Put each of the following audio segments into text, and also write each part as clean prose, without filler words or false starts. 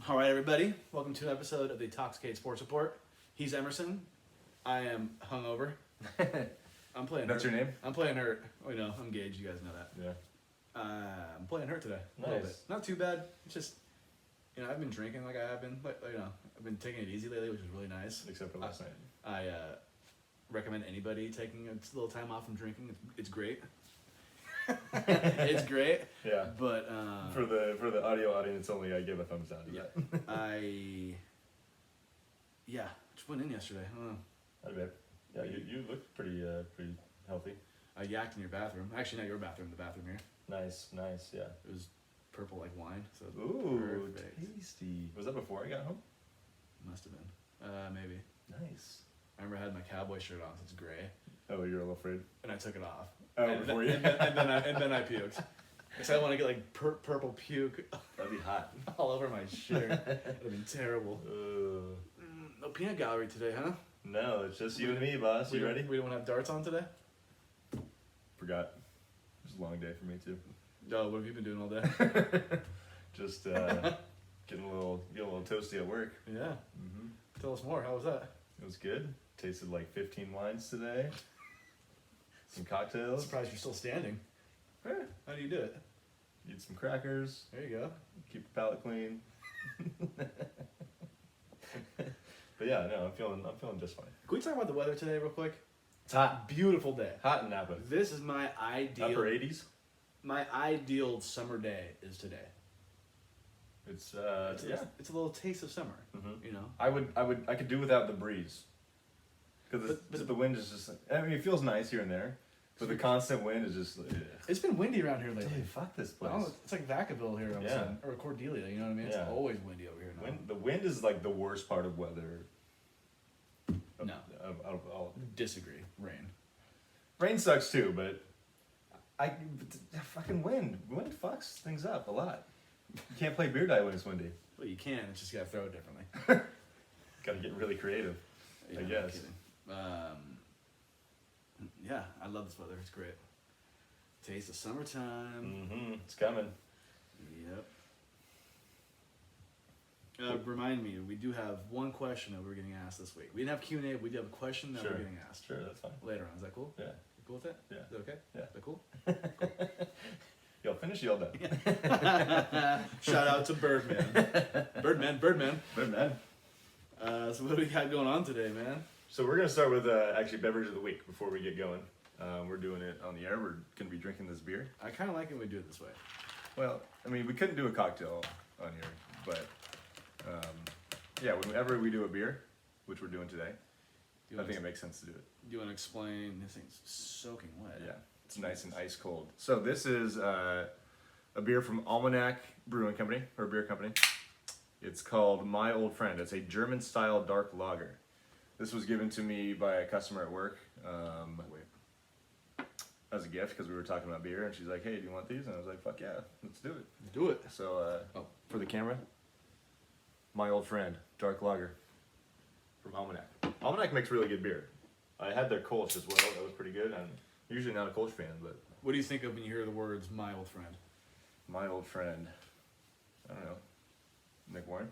All right, everybody. Welcome to an episode of the Toxicate Sports Report. He's Emerson. I am hungover. I'm playing. That's hurt. your name? I'm playing hurt. Oh, you know, I'm Gage. You guys know that. Yeah. I'm playing hurt today. A little Nice. bit. Not too bad. It's just, I've been drinking like I have been. But, I've been taking it easy lately, which is really nice. Except for last night. I recommend anybody taking a little time off from drinking. It's great. It's great. Yeah. But For the audio audience only, I give a thumbs down to that. I just went in yesterday. I don't know. I bet. Yeah, you look pretty healthy. I yacked in your bathroom. Actually, not your bathroom. The bathroom here. Nice, yeah. It was purple like wine. So Ooh, perfect. tasty. Was that before I got home? Must have been. Maybe. Nice. I remember I had my cowboy shirt on. So it's gray, Oh, you're a little afraid. and I took it off. Oh, and before then, you? and then I puked. Because I want to get like purple puke That'd be hot. all over my shirt. That'd have been terrible. No peanut gallery today, huh? No, it's just you and me, boss. You ready? We don't have darts on today? Forgot. It was a long day for me too. No, what have you been doing all day? Just getting a little toasty at work. Yeah. Mm-hmm. Tell us more. How was that? It was good. Tasted like 15 wines today. Some I'm cocktails. surprised you're still standing. Eh, How do you do it? Eat some crackers. There you go. Keep the palate clean. But yeah, no, I'm feeling just fine. Can we talk about the weather today real quick? It's hot. Beautiful day. Hot in Napa. This is my ideal. Upper 80s. My ideal summer day is today. It's It's a little taste of summer. Mhm. You know. I could do without the breeze. Because But- the wind is just. I mean, it feels nice here and there, but the constant wind is just. Ugh. It's been windy around here lately. Dude, fuck this place. Oh, it's like Vacaville here, all of a Yeah. sudden. Or Cordelia. You know what I mean? It's Yeah. always windy over here now. The wind is like the worst part of weather. No. Of all. Disagree. Rain. Rain sucks too, but fucking wind fucks things up a lot. You can't play beer die when it's windy. Well, you can. It's just you gotta throw it differently. Got to get really creative. Yeah, I I'm guess. kidding. Yeah, I love this weather. It's great. Taste of summertime. Mm-hmm. It's coming. Yep. Remind me, we do have one question that we're getting asked this week. We didn't have Q&A, but we do have a question that Sure. we're getting asked Sure, that's fine. later on. Is that cool? Yeah. You cool with that? Yeah. Is that okay? Yeah. Is that cool? Y'all finish, y'all done. Shout out to Birdman. Birdman. Good man. So what do we got going on today, man? So we're gonna start with actually beverage of the week before we get going. We're doing it on the air. We're gonna be drinking this beer. I kind of like it when we do it this way. Well, I mean, we couldn't do a cocktail on here, but yeah, whenever we do a beer, which we're doing today, Do you I think it want makes sense to do it. to explain? This thing's soaking wet. Yeah, it's nice and ice cold. So this is a beer from Almanac Brewing Company, or beer company. It's called My Old Friend. It's a German-style dark lager. This was given to me by a customer at work as a gift because we were talking about beer, and she's like, "Hey, do you want these?" And I was like, "Fuck yeah, let's do it." Do it. So for the camera, My Old Friend dark lager from Almanac. Almanac makes really good beer. I had their Kolsch as well. That was pretty good. I'm usually not a Kolsch fan, but What do you think of when you hear the words "my old friend"? My Old Friend. I don't know. Nick Warren.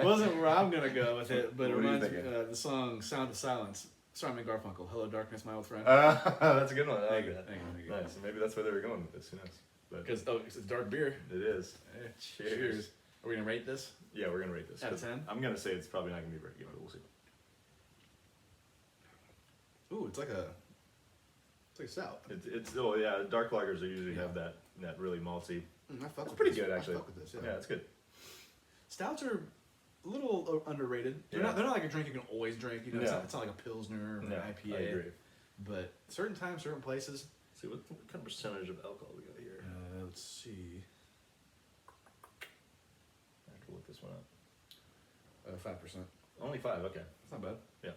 Wasn't where I'm gonna go with it, but it What are you reminds me thinking? the song "Sound of Silence." Simon Garfunkel. Hello, darkness, my old friend. That's a good one. I like Thank you, that. thank you. Nice. So maybe that's where they were going with this. Who knows? But Because it's dark beer. it is. Hey, Cheers. Are we gonna rate this? Yeah, we're gonna rate this. Out of 10? I'm gonna say it's probably not gonna be very good, but we'll see. Ooh, it's like a stout. It's oh yeah, dark lagers are usually have that really malty. I fuck It's with pretty this. good actually. I fuck with this. Yeah, it's good. Stouts are a little underrated. They're Yeah. not like a drink you can always drink. You know, No. it's not like a pilsner or No, an I IPA. agree. But certain times, certain places. Let's see what kind of percentage of alcohol we got here. Let's see. I have to look this one up. 5%. Only 5. Okay. That's not bad. Yeah.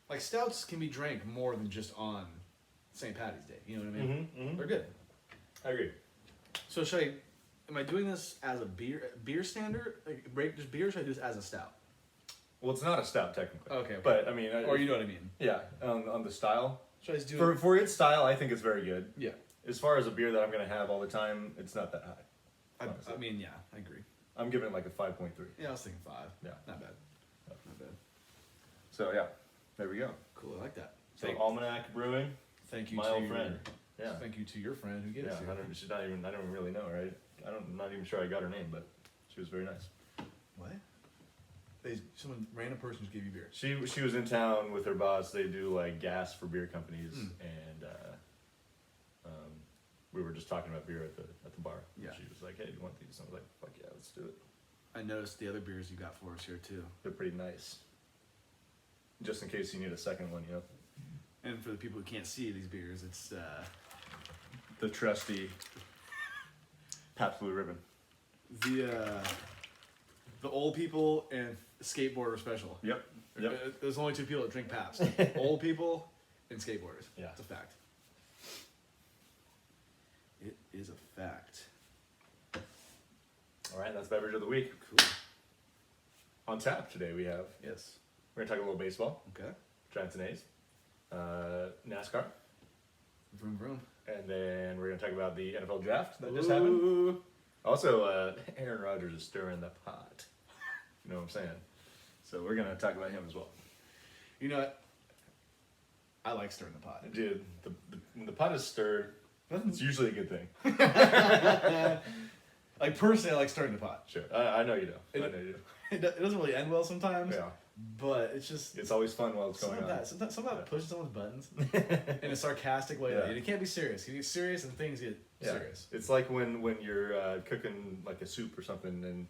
Like stouts can be drank more than just on St. Patty's Day. You know what I mean? Mm-hmm. They're good. I agree. So am I doing this as a beer standard? Like break just beer? Or should I do this as a stout? Well, it's not a stout technically. Okay. But I mean, Or you know what I mean? yeah, on the style. Should I just do it? For its style, I think it's very good. Yeah. As far as a beer that I'm gonna have all the time, it's not that high. honestly. I mean, yeah, I agree. I'm giving it like a 5.3. Yeah, I was thinking 5. Yeah. Not bad. Yeah. Not bad. So yeah, there we go. Cool, I like that. So Almanac Brewing, Thank you my to old your, friend. Yeah. Thank you to your friend who gave Yeah, it to you. she's not even. I don't really know her. I'm not even sure I got her name, but she was very nice. What? Someone random person just gave you beer. She was in town with her boss. They do like gas for beer companies, and we were just talking about beer at the bar. Yeah. She was like, "Hey, do you want these?" And I was like, "Fuck yeah, let's do it." I noticed the other beers you got for us here too. They're pretty nice. Just in case you need a second one, you know. And for the people who can't see these beers, it's The trusty Pabst Blue Ribbon. the old people and skateboarder special. Yep. There's only 2 people that drink Pabst: old people and skateboarders. Yeah. It's a fact. It is a fact. All right, that's beverage of the week. Cool. On tap today we have. Yes. We're gonna talk a little baseball, Okay. Giants and A's, NASCAR, Vroom vroom. and then we're gonna talk about the NFL draft that just happened. Ooh. Also, Aaron Rodgers is stirring the pot. You know what I'm saying? So we're gonna talk about him as well. You know what? I like stirring the pot. Dude, when the pot is stirred, it's usually a good thing. Like personally, I like stirring the pot. Sure, I know you do. I know you do. It doesn't really end well sometimes. Yeah, But it's just it's always fun while it's some going of on. that. Sometimes Yeah. pushing someone's buttons in a sarcastic way. Yeah. And it can't be serious. You get serious and things get Yeah. serious. It's like when you're cooking like a soup or something and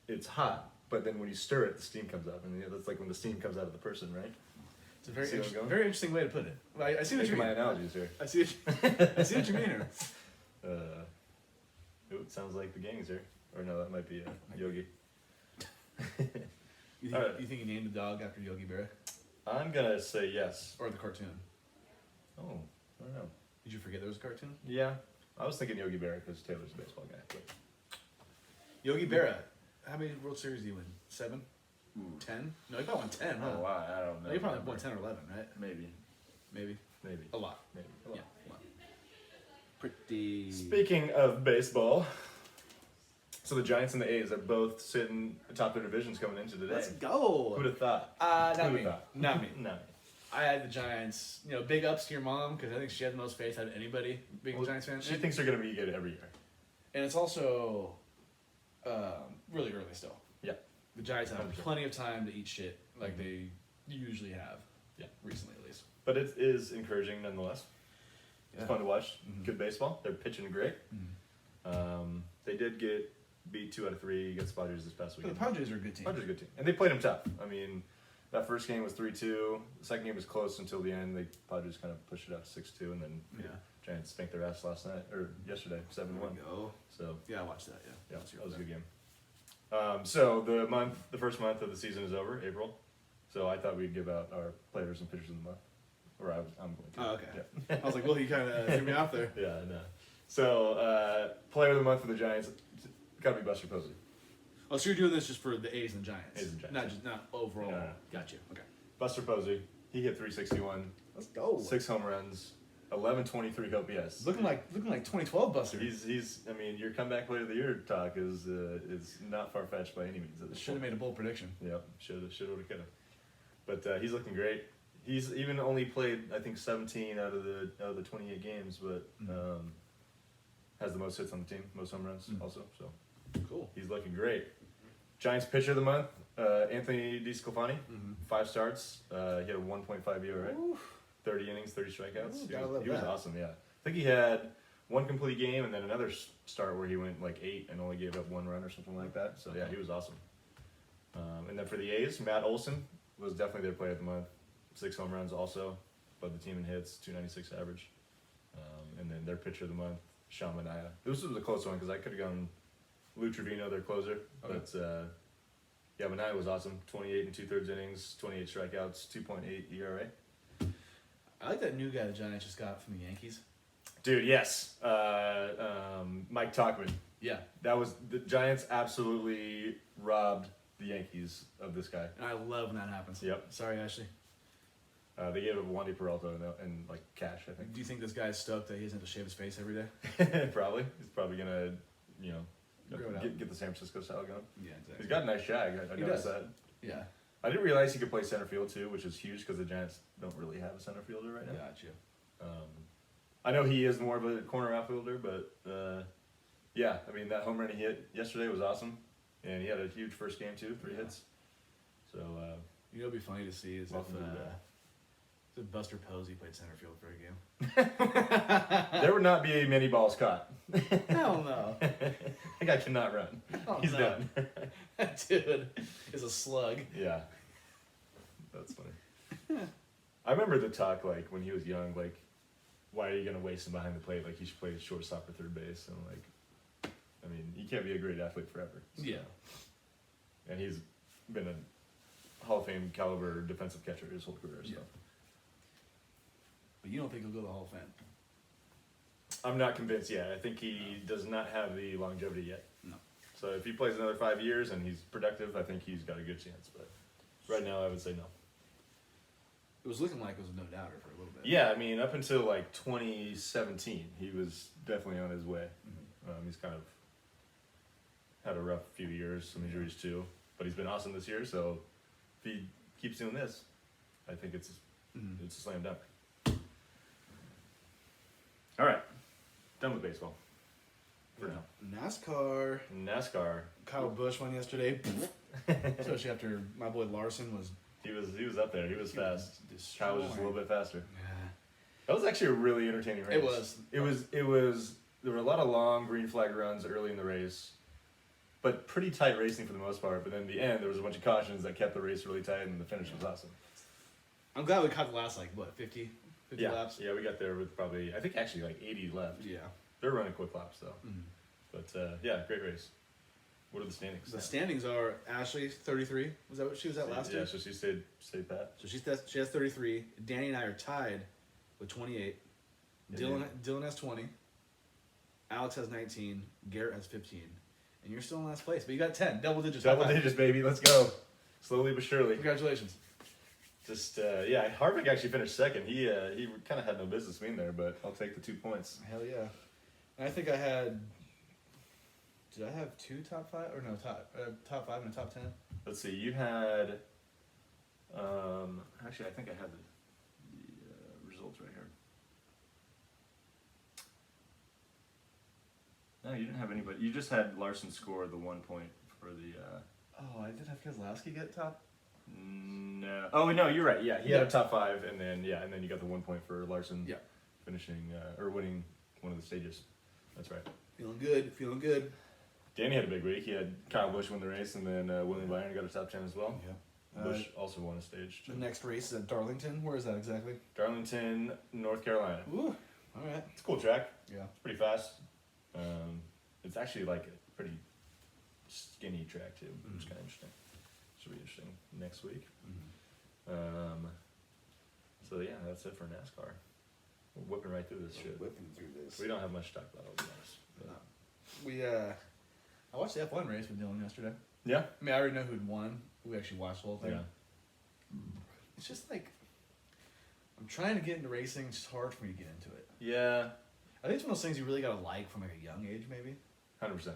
it's hot, but then when you stir it, the steam comes up, and that's like when the steam comes out of the person, right? It's a very See where I'm going? very interesting way to put it. I see what you Making my mean. analogies here. I see what you mean here. It sounds like the gang's here. Or no, that might be Yogi. You All right. think you named the dog after Yogi Berra I'm gonna say yes. or the cartoon? Oh, I don't know. Did you forget there was a cartoon? Yeah, I was thinking Yogi Berra because Taylor's a baseball guy. But Yogi Berra. How many World Series did he win? 7? 10? No, he probably won 10, huh? Oh, wow, I don't know. No, he probably won 10 or 11, right? Maybe. Maybe. maybe. A lot. Maybe. Yeah, a lot. Pretty. Speaking of baseball, so the Giants and the A's are both sitting atop their divisions coming into today. Let's go. Who'd have thought? Not Who'd me. have thought? Not me. No. I had the Giants. You know, big ups to your mom because I think she had the most faith out of anybody being a Giants fan. She thinks they're gonna be good every year. And it's also really early still. Yeah. The Giants have 100%. plenty of time to eat shit like they usually have. Yeah. Recently, at least. But it is encouraging nonetheless. It's fun to watch. Mhm. Good baseball. They're pitching great. They did get beat 2 out of 3 against the Padres this past But the weekend. Padres are a good team. Padres are a good team, and they played them tough. I mean, that first game was 3-2. The second game was close until the end. The Padres kind of pushed it out to 6-2, and then Yeah. Giants spanked their ass last night or yesterday, 7-1. There we go. So Yeah, I watched that. Yeah. yeah, That's that was a your- good game. So the first month of the season is over, April. So I thought we'd give out our players and pitchers of the month, or I'm going to. Oh, okay. Yeah. I was like, well, he kind of threw me off there. Yeah, no. So player of the month for the Giants, got to be Buster Posey. Oh, so you're doing this just for the A's and Giants? A's and Giants. Not overall. No. Got you. Okay. Buster Posey, he hit 361, Let's go. 6 home runs, 1123 OPS. Looking like 2012 Buster. He's. I mean, your comeback player of the year talk is not far fetched by any means. At this Should have point. made a bold prediction. Yep, should have, could have. But he's looking great. He's even only played, I think, 17 out of the 28 games, but has the most hits on the team, most home runs also. So Cool. he's looking great. Giants pitcher of the month, Anthony DeSclafani, 5 starts. He had a 1.5 ERA, 30 innings, 30 strikeouts. Ooh, gotta love He was that. awesome. Yeah, I think he had 1 complete game and then another start where he went like 8 and only gave up 1 run or something like that. So yeah, he was awesome. And then for the A's, Matt Olson was definitely their player of the month. 6 home runs also, led the team in hits, 296 average. And then their pitcher of the month, Sean Manaea. This was a close one because I could have gone Lou Trevino, their closer. Okay. But yeah, Manaea was awesome. 28 and 2/3 innings, 28 strikeouts, 2.8 ERA. I like that new guy the Giants just got from the Yankees. Dude, yes. Mike Tauchman. Yeah. That was the Giants absolutely robbed the Yankees of this guy. And I love when that happens. Yep. Sorry, Ashley. They gave him Wandy Peralta and like cash, I Do you think this guy's stoked that he doesn't have to shave his face every day? think. Probably. He's probably gonna, Grow it out. Get the San Francisco style going. Yeah, exactly. He's got a nice shag. I He noticed does. that. Yeah. I didn't realize he could play center field too, which is huge because the Giants don't really have a center fielder right now. Got you. I know he is more of a corner outfielder, but yeah, I mean that home run he hit yesterday was awesome, and he had a huge first game too, 3 hits. So You know, it'd be funny to see is welcome to the day. if Buster Posey played center field for a game. There would not be many balls caught. Hell no. That guy cannot run. Oh, He's no. done. That dude is a slug. Yeah, that's funny. I remember the talk like when he was young, like, why are you gonna waste him behind the plate? Like he should play shortstop or third base, and like, I mean, you can't be a great athlete forever. So. Yeah. And he's been a Hall of Fame caliber defensive catcher his whole career. So Yeah. But you don't think he'll go to the Hall of Fame? I'm not convinced yet. I think he does not have the longevity yet. No. So if he plays another 5 years and he's productive, I think he's got a good chance. But right now, I would say no. It was looking like it was a no doubter for a little bit. Yeah, I mean, up until like 2017, he was definitely on his way. He's kind of had a rough few years, some injuries too, but he's been awesome this year. So if he keeps doing this, I think it's a slam dunk. All right, done with baseball for now. NASCAR. NASCAR, Kyle Busch won yesterday. Especially after my boy Larson was. he was up there. He was fast. Kyle was just a little bit faster. Yeah. That was actually a really entertaining race. It was. It was. There were a lot of long green flag runs early in the race, but pretty tight racing for the most part. But then in the end, there was a bunch of cautions that kept the race really tight, and the finish was awesome. I'm glad we caught the last, like, what, 50 Yeah, laps? yeah, we got there with probably, I think actually like 80 left. Yeah. They're running quick laps though. But yeah, great race. What are the standings? The standings are Ashley 33. Was that what she was at last year? Yeah, so she stayed pat. So she has 33. Danny and I are tied with 28. Dylan has 20. Alex has 19. Garrett has 15. And you're still in last place, but you got 10. Double digits. Double High five. digits, baby. Let's go. Slowly but surely. Congratulations. Just yeah, Harvick actually finished second. He kind of had no business being there, but I'll take the 2 points. Hell yeah. And I think I had. Did I have 2 top 5 or no top 5 and a top 10? Let's see. You had. Actually, I think I had the results right here. No, you didn't have anybody. You just had Larson score the 1 point for the. Oh, I did have Keselowski get top. No. Oh no, you're right. Yeah, he had a top 5, and then you got the 1 point for Larson. Yeah. Finishing or winning one of the stages. That's right. Feeling good. Feeling good. Danny had a big week. He had Kyle Busch win the race, and then William Byron got a top 10 as well. Yeah. Busch also won a stage. The next race is at Darlington. Where is that exactly? Darlington, North Carolina. Ooh. All right. It's a cool track. Yeah. It's pretty fast. It's actually like a pretty skinny track too, which is kind of interesting. Should be interesting next week. So yeah, that's it for NASCAR. We're whipping right through this shit. Whipping through this. We don't have much to talk about, I'll be honest. But I watched the F1 race with Dylan yesterday. yeah. I mean, I already know who'd won. We actually watched the whole thing. Yeah. It's just like I'm trying to get into racing. It's just hard for me to get into it. Yeah. I think it's one of those things you really gotta like from like a young age, maybe. 100%.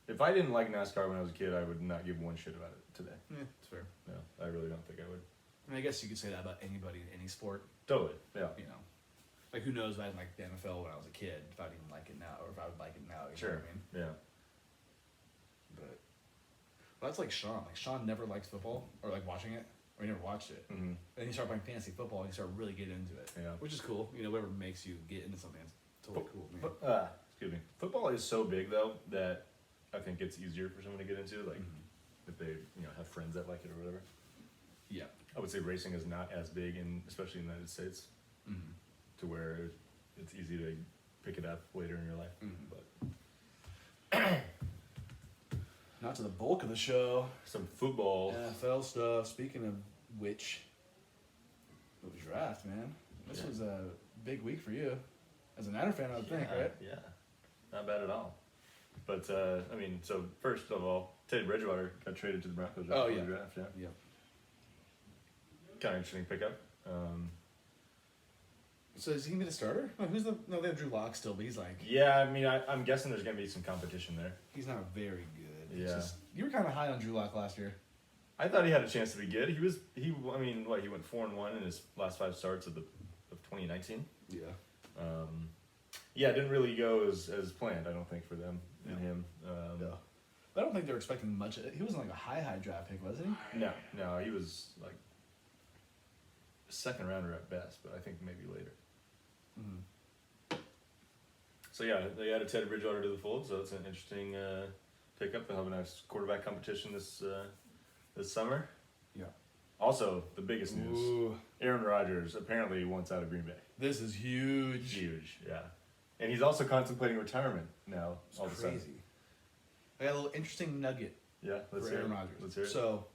If I didn't like NASCAR when I was a kid, I would not give one shit about it today. Yeah, it's fair. No, I really don't think I would. I mean, I guess you could say that about anybody in any sport. Totally. Yeah. You know, like who knows if I didn't like the NFL when I was a kid, if I'd even like it now, or if I would like it now. You know what I mean? Yeah. But well, that's like Sean. Like Sean never liked football or like watching it, or he never watched it. Mm-hmm. Then he started playing fantasy football and he started really getting into it. Yeah. Which is cool. You know, whatever makes you get into something, it's totally cool. Man. Excuse me. Football is so big though that I think it's easier for someone to get into. Like if they have friends that like it or whatever. Yeah. I would say racing is not as big especially in the United States, to where it's easy to pick it up later in your life. But Not to the bulk of the show. some football. NFL stuff. Speaking of which, the draft, man. This was a big week for you. As a Niner fan, I would think, right? Yeah, not bad at all. But I mean, so first of all, Teddy Bridgewater got traded to the Broncos Oh, after yeah. the draft. Yeah, Yep. kind of interesting pickup. So is he gonna be the starter? No, no, they have Drew Lock still, but he's like Yeah, I mean, I'm guessing there's gonna be some competition there. he's not very good. It's Yeah. just, you were kind of high on Drew Lock last year. I thought he had a chance to be good. He went 4-1 in his last 5 starts of 2019. Yeah. Yeah, it didn't really go as planned. I don't think for them and him. No. But I don't think they were expecting much. He wasn't like a high draft pick, wasn't he? No, he was like a second rounder at best, but I think maybe later. Mm-hmm. So yeah, they added Teddy Bridgewater to the fold, so it's an interesting pickup. They'll have a nice quarterback competition this summer. Yeah. Also, the biggest news: Ooh, Aaron Rodgers apparently wants out of Green Bay. this is huge. Huge, yeah. And he's also contemplating retirement now. It's all of a sudden. crazy. I got a little interesting nugget Yeah, let's for hear Aaron it. Rodgers. Let's hear it. So,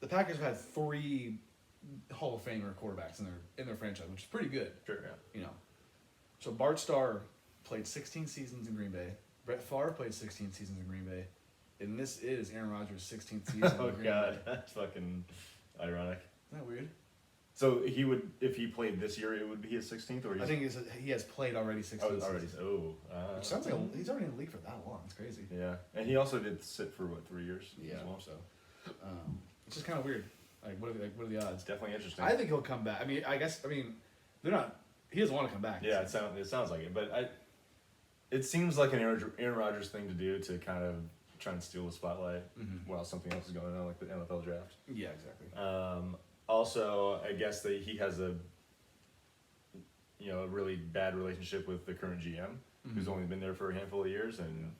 the Packers have had 3 Hall of Famer quarterbacks in their franchise, which is pretty good. Sure, yeah. You know. So Bart Starr played 16 seasons in Green Bay. Brett Favre played 16 seasons in Green Bay. And this is Aaron Rodgers' 16th season Oh in Green god, Bay. that's fucking ironic. Isn't that weird? So he would, if he played this year, it would be his 16th, or I think he has played already 16 oh, seasons. already. Which sounds like he's already in the league for that long. It's crazy. Yeah, and he also did sit for what 3 years? Yeah. as well? So, it's just kind of weird. What are the odds? It's definitely interesting. I think he'll come back. They're not. He doesn't want to come back. Yeah, it sounds like it, but it seems like an Aaron Rodgers thing to do to kind of try and steal the spotlight while something else is going on, like the NFL draft. Yeah, exactly. Also, I guess that he has a really bad relationship with the current GM, who's only been there for a handful of years, and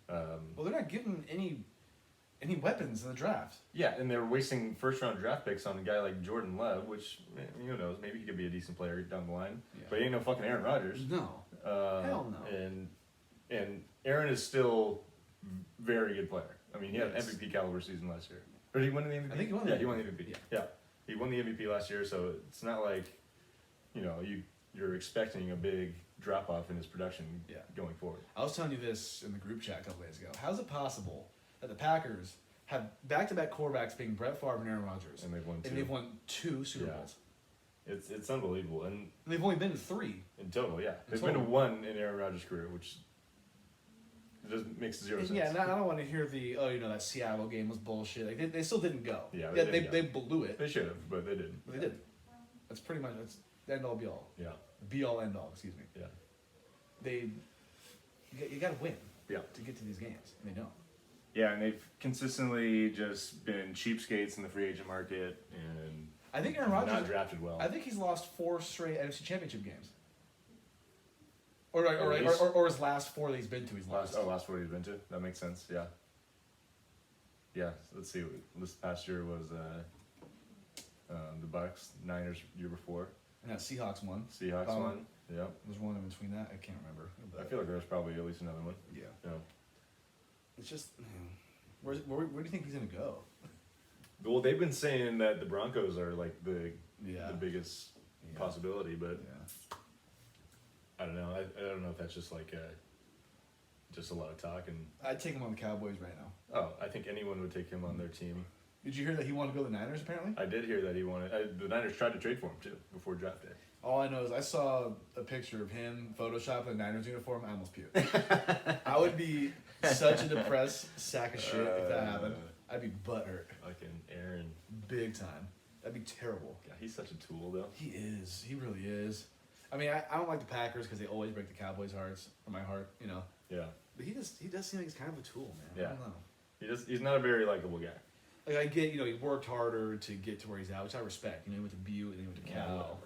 Well, they're not giving any weapons in the draft. yeah, and they're wasting first-round draft picks on a guy like Jordan Love, which who knows, maybe he could be a decent player down the line, Yeah. but he ain't no fucking Aaron Rodgers. No. Hell no. And Aaron is still very good player. I mean, he had an Yes. MVP caliber season last year. Or did he win the MVP? I think he won the Yeah, he MVP. won the MVP. Yeah. Yeah. He won the MVP last year, so it's not like, you're expecting a big drop off in his production Yeah. going forward. I was telling you this in the group chat a couple days ago. How's it possible that the Packers have back-to-back quarterbacks being Brett Favre and Aaron Rodgers, And they've won 2. and they've won 2 Super Yeah. Bowls? It's unbelievable. And And they've only been in 3. in total, yeah. They've total. been to 1 in Aaron Rodgers' career, which just makes 0 sense. Yeah, and I don't want to hear that Seattle game was bullshit. Like, they still didn't go. Yeah, they didn't go. they blew it. They should have, but they didn't. But they didn't. That's pretty much the end all be all. Yeah. Be all end all. Excuse me. Yeah. You got to win. Yeah. To get to these games, and they don't. Yeah, and they've consistently just been cheapskates in the free agent market and I think Aaron Rodgers not drafted well. I think he's lost 4 straight NFC Championship games. At least. Or his last 4 that he's been to, he's lost. last 4 he's been to. That makes sense. Yeah. Yeah. Let's see. This past year was the Bucks, Niners year before. And that Seahawks one. Seahawks won. Yeah. There's one in between that. I can't remember. I feel like there's probably at least another one. Yeah. Yeah. It's just, where do you think he's gonna go? Well, they've been saying that the Broncos are like the biggest Yeah. possibility, but Yeah. I don't know. I don't know if that's just like just a lot of talk. And I'd take him on the Cowboys right now. I think anyone would take him on their team. Did you hear that he wanted to go to the Niners? Apparently. I did hear that he wanted. The Niners tried to trade for him too before draft day. All I know is I saw a picture of him photoshopped in a Niners uniform. I almost puked. I would be such a depressed sack of shit if that happened. I'd be butthurt. Fucking Aaron. Big time. That'd be terrible. Yeah, he's such a tool though. He is. He really is. I mean, I don't like the Packers because they always break the Cowboys' hearts, or my heart, Yeah. But he does seem like he's kind of a tool, man. Yeah. I don't know. He's not a very likable guy. Like I get, he worked harder to get to where he's at, which I respect. He went to BU and then he went to Cal.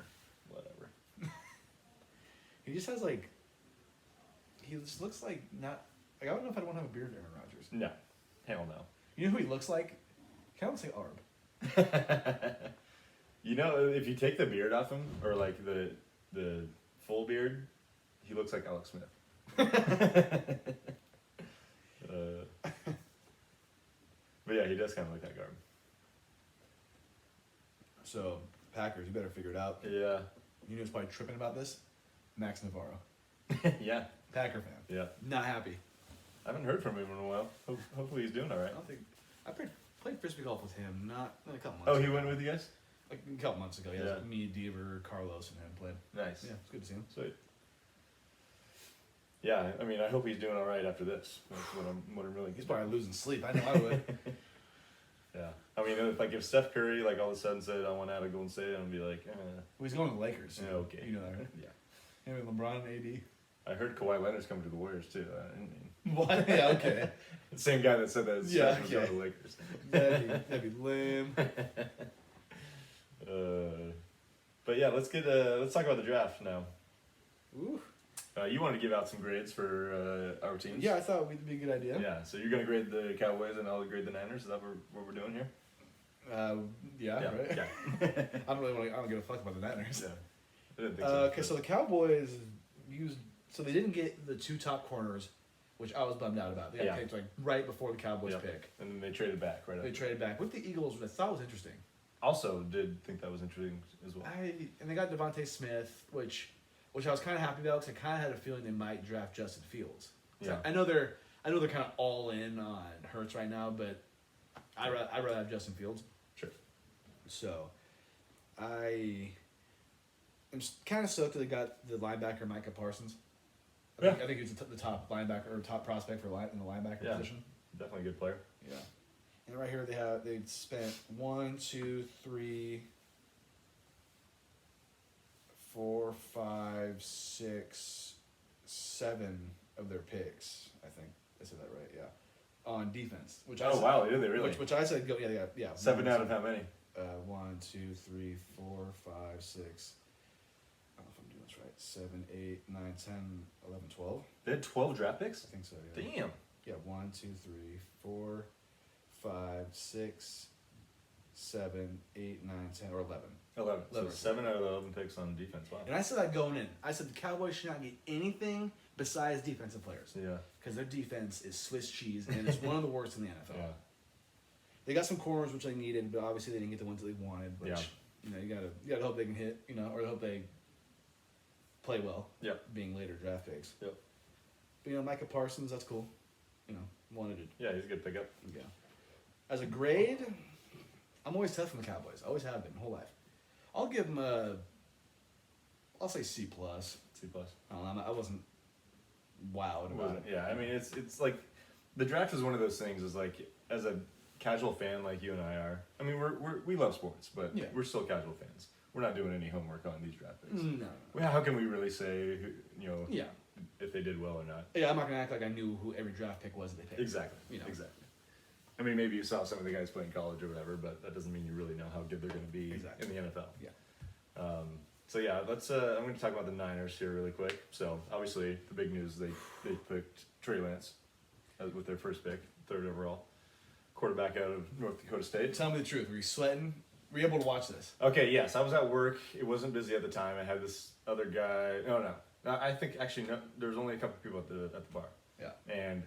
Whatever. He just has he just looks like not. Like I don't know if I'd want to have a beard, Aaron Rodgers. No. Hell no. You know who he looks like? Kind of say Arb. If you take the beard off him, or like the full beard, he looks like Alex Smith. But yeah, he does kind of look like Arb. So Packers, you better figure it out. Yeah. You know who's probably tripping about this? Max Navarro, Yeah. Packer fan. Yeah. Not happy. I haven't heard from him in a while. Hopefully he's doing all right. I don't think I played frisbee golf with him. Not in a couple months. Oh, he went with you guys? Like a couple months ago. Yeah, Yeah. It was me, Deaver, Carlos, and him played. Nice. Yeah, it's good to see him. Sweet. Yeah, I mean, I hope he's doing all right after this. That's what I'm really. He's probably losing sleep. I know I would. Yeah, I mean, if Steph Curry like all of a sudden said I want out of Golden State, I'm gonna be like, Well, he's going to the Lakers. yeah, okay. You know that, right? Yeah. Him and LeBron and AD. I heard Kawhi Leonard's coming to the Warriors too. I mean, What? Yeah, okay. the same guy that said that Yeah, Steph was going okay. to the Lakers. That'd be lame. But yeah, let's talk about the draft now. Ooh. You wanted to give out some grades for our teams. Yeah, I thought it would be a good idea. Yeah, so you're gonna grade the Cowboys and I'll grade the Niners. Is that what we're doing here? Yeah, right? Yeah. I don't give a fuck about the Niners. Yeah. I didn't think so. Okay, so the Cowboys they didn't get the 2 top corners, which I was bummed out about. They got picked like right before the Cowboys Yep. pick. And then they traded back, right? They after. traded back with the Eagles, which I thought was interesting. Also, did think that was interesting as well. And they got Devontae Smith, which I was kind of happy about because I kind of had a feeling they might draft Justin Fields. So Yeah. I know they're kind of all in on Hurts right now, but I'd rather have Justin Fields. Sure. So I am kind of stoked that they got the linebacker Micah Parsons. I think he's the top linebacker or top prospect in the linebacker Yeah. position. Definitely a good player. Yeah. And right here they spent 1, 2, 3, 4, 5, 6, 7 of their picks. I think I said that right. Yeah, on defense. Which I Oh said, wow, did they really? Which I said go. Yeah. 7 out of how many? 1, 2, 3, 4, 5, 6. I don't know if I'm doing this right. 7, 8, 9, 10, 11, 12. They had 12 draft picks. I think so. Yeah. Damn. Yeah. 1, 2, 3, 4, 5, 6, 7, 8, 9, 10, or 11. 11. So 11. 7 out of the 11 picks on defense. Wow. And I said that going in. I said the Cowboys should not get anything besides defensive players Yeah. because their defense is Swiss cheese and it's one of the worst in the NFL. Yeah. They got some corners which they needed, but obviously they didn't get the ones that they wanted. Which, Yeah. you gotta hope they can hit, or hope they play well. Yep. Being later draft picks. Yep. But Micah Parsons, that's cool. Wanted it. Yeah, he's a good pickup. Yeah. As a grade, I'm always tough on the Cowboys. Always have been, my whole life. I'll give them I'll say C+. C plus. I wasn't wowed about it. Yeah, I mean it's like the draft is one of those things. Is like as a casual fan like you and I are. I mean we love sports, but Yeah. we're still casual fans. We're not doing any homework on these draft picks. No. Well, how can we really say Yeah. if they did well or not? Yeah, I'm not gonna act like I knew who every draft pick was that they picked. Exactly. You know. Exactly. I mean, maybe you saw some of the guys play in college or whatever, but that doesn't mean you really know how good they're going to be Exactly. in the NFL. Yeah. So yeah, let's. I'm going to talk about the Niners here really quick. So obviously, the big news they picked Trey Lance with their first pick, 3rd overall, quarterback out of North Dakota State. Tell me the truth. Were you sweating? Were you able to watch this? Okay, yes, I was at work. It wasn't busy at the time. I had this other guy. No. I think actually no. There was only a couple people at the bar. Yeah. And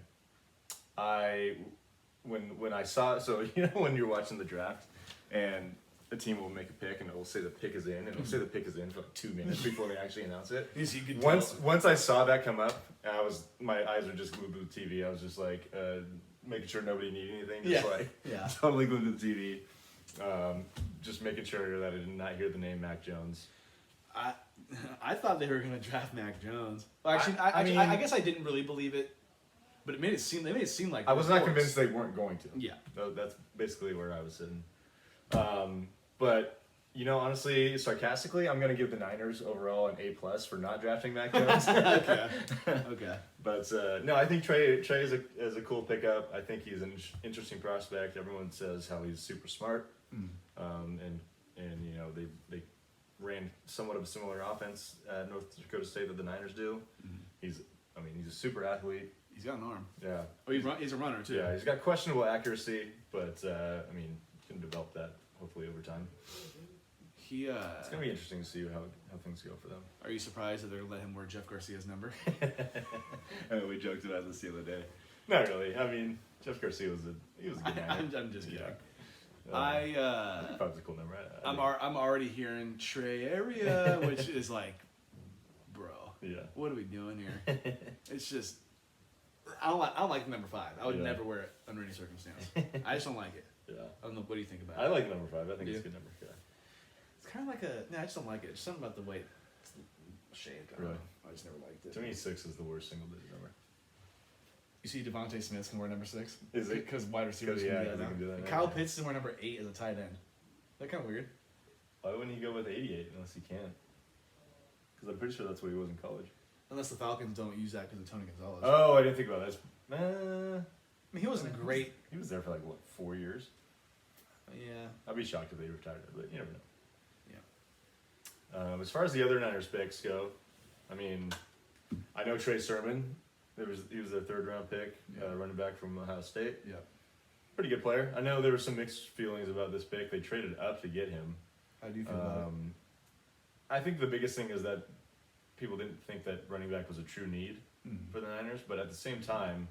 when I saw, so when you're watching the draft and a team will make a pick and it will say the pick is in and it'll say the pick is in for like 2 minutes before they actually announce it. You could Once I saw that come up, my eyes were just glued to the TV. I was just like making sure nobody needed anything. Just Yeah. totally glued to the TV. Just making sure that I did not hear the name Mac Jones. I thought they were gonna draft Mac Jones. Well, actually, I I guess I didn't really believe it, but they made it seem like I was not reports. convinced they weren't going to. Yeah. That's basically where I was sitting. But honestly, sarcastically, I'm gonna give the Niners overall an A+ for not drafting Mac Jones. Okay. But no, I think Trey is a cool pickup. I think he's an interesting prospect. Everyone says how he's super smart, and they ran somewhat of a similar offense at North Dakota State that the Niners do. He's a super athlete. He's got an arm. Yeah. Oh, he's a runner too. Yeah, he's got questionable accuracy, but can develop that hopefully over time. It's gonna be interesting to see how things go for them. Are you surprised that they're gonna let him wear Jeff Garcia's number? We joked about this the other day. Not really. I mean, Jeff Garcia was a good man. I'm just kidding. Yeah. Probably a cool number. I'm already hearing Trey Area, which is like, bro. Yeah. What are we doing here? It's just, I don't like number 5. I would never wear it under any circumstance. I just don't like it. Yeah. I don't know. What do you think about I it? like number 5. I think Yeah. it's a good number. Yeah. kind of like a. No, I just don't like it. Just something about the way it's shaped. I don't Really? know. I just never liked it. To me, 6 is the worst single digit number. You see, Devontae Smith can wear number 6. Is it? Because wide receivers 'Cause, yeah, can do 'cause that. they can do now. that And now, Kyle yeah. Pitts can wear number 8 as a tight end. That kind of weird. Why wouldn't he go with 88 unless he can? Because I'm pretty sure that's what he was in college. Unless the Falcons don't use that because of Tony Gonzalez. Oh, I didn't think about that. I mean, he wasn't great. He was there for like, what, 4 years? Yeah. I'd be shocked if they retired it, but you never know. Yeah. As far as the other Niners picks go, I mean, I know Trey Sermon. He was their 3rd round pick, Yeah. running back from Ohio State. Yeah. Pretty good player. I know there were some mixed feelings about this pick. They traded up to get him. How do you feel about it? I think the biggest thing is that people didn't think that running back was a true need for the Niners, but at the same time,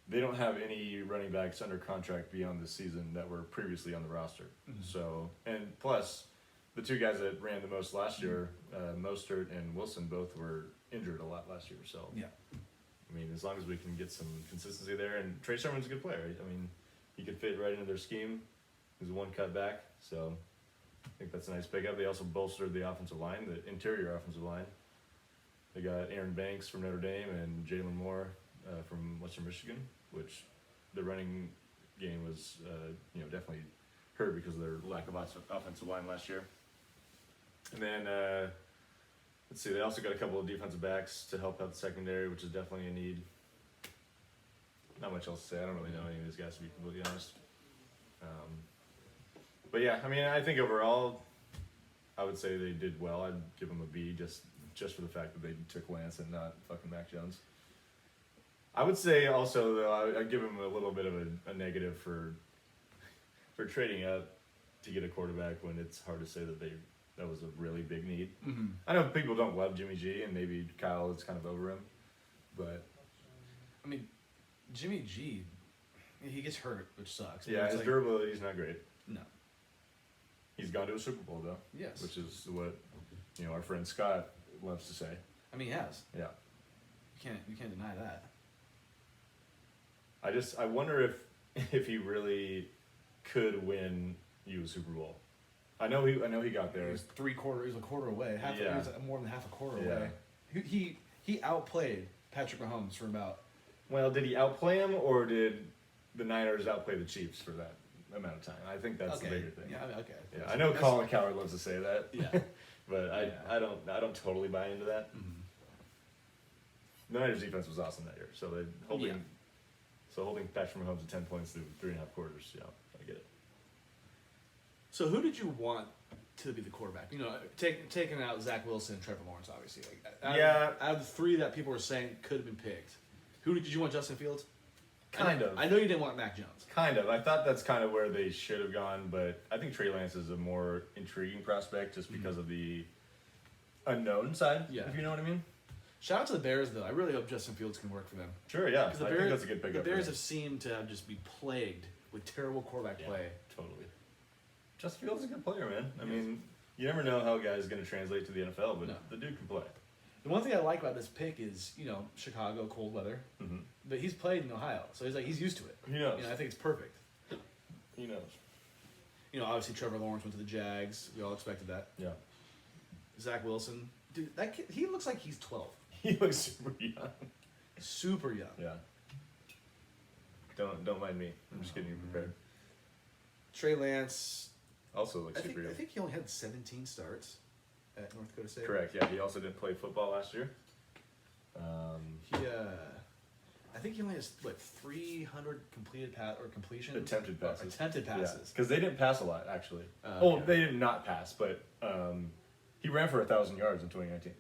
they don't have any running backs under contract beyond this season that were previously on the roster. So, and plus, the 2 guys that ran the most last year, Mostert and Wilson, both were injured a lot last year. So, Yeah. I mean, as long as we can get some consistency there, and Trey Sermon's a good player. I mean, he could fit right into their scheme. He's a 1 cut back, so I think that's a nice pickup. They also bolstered the offensive line, the interior offensive line. They got Aaron Banks from Notre Dame and Jalen Moore from Western Michigan, which the running game was, definitely hurt because of their lack of offensive line last year. And then, let's see, they also got a couple of defensive backs to help out the secondary, which is definitely a need. Not much else to say. I don't really know any of these guys, to be completely honest. But yeah, I mean, I think overall, I would say they did well. I'd give them a B just for the fact that they took Lance and not fucking Mac Jones. I would say also, though, I'd give them a little bit of a negative for trading up to get a quarterback when it's hard to say that was a really big need. Mm-hmm. I know people don't love Jimmy G, and maybe Kyle is kind of over him, but I mean, Jimmy G, he gets hurt, which sucks. but yeah, it's his like, durability is not great. No. He's gone to a Super Bowl though, Yes. which is what our friend Scott loves to say. I mean, he has. Yeah, You can't deny that. I wonder if he really could win you a Super Bowl. I know he got He there. was a quarter away. He Yeah. was more than half a quarter Yeah. away. He outplayed Patrick Mahomes for about. Well, did he outplay him, or did the Niners outplay the Chiefs for that amount of time? I think that's the bigger thing. Yeah. Okay. Yeah, I know Colin Cowherd loves to say that. Yeah. But Yeah. I don't totally buy into that. Mhm. The Niners defense was awesome that year, so holding Yeah. Patrick Mahomes to 10 points through 3.5 quarters. Yeah, I get it. So who did you want to be the quarterback? Taking out Zach Wilson and Trevor Lawrence, obviously. Out of the 3 that people were saying could have been picked, who did you want? Justin Fields? Kind of. I know you didn't want Mac Jones. Kind of. I thought that's kind of where they should have gone, but I think Trey Lance is a more intriguing prospect just because of the unknown side. Yeah. If you know what I mean. Shout out to the Bears, though. I really hope Justin Fields can work for them. Sure. Yeah. I Because think that's a good pickup. The for Bears them. have seemed to just be plagued with terrible quarterback play. Totally. Justin Fields is a good player, man. I Yes. mean, you never know how a guy's going to translate to the NFL, but No. the dude can play. The one thing I like about this pick is, Chicago, cold weather. Mm-hmm. But he's played in Ohio, so he's used to it. He knows. I think it's perfect. He knows. Obviously Trevor Lawrence went to the Jags. We all expected that. Yeah. Zach Wilson, dude, that kid, he looks like he's 12. He looks super young. Super young. Yeah. Don't mind me. I'm just getting you prepared. Trey Lance, Also looks I think, super young. I think he only had 17 starts at North Dakota State. Correct. Yeah. He also didn't play football last year. I think he only has 300 completed completions. Attempted passes. Attempted passes. Because they didn't pass a lot, actually. Okay. They did not pass, but he ran for 1,000 yards in 2019.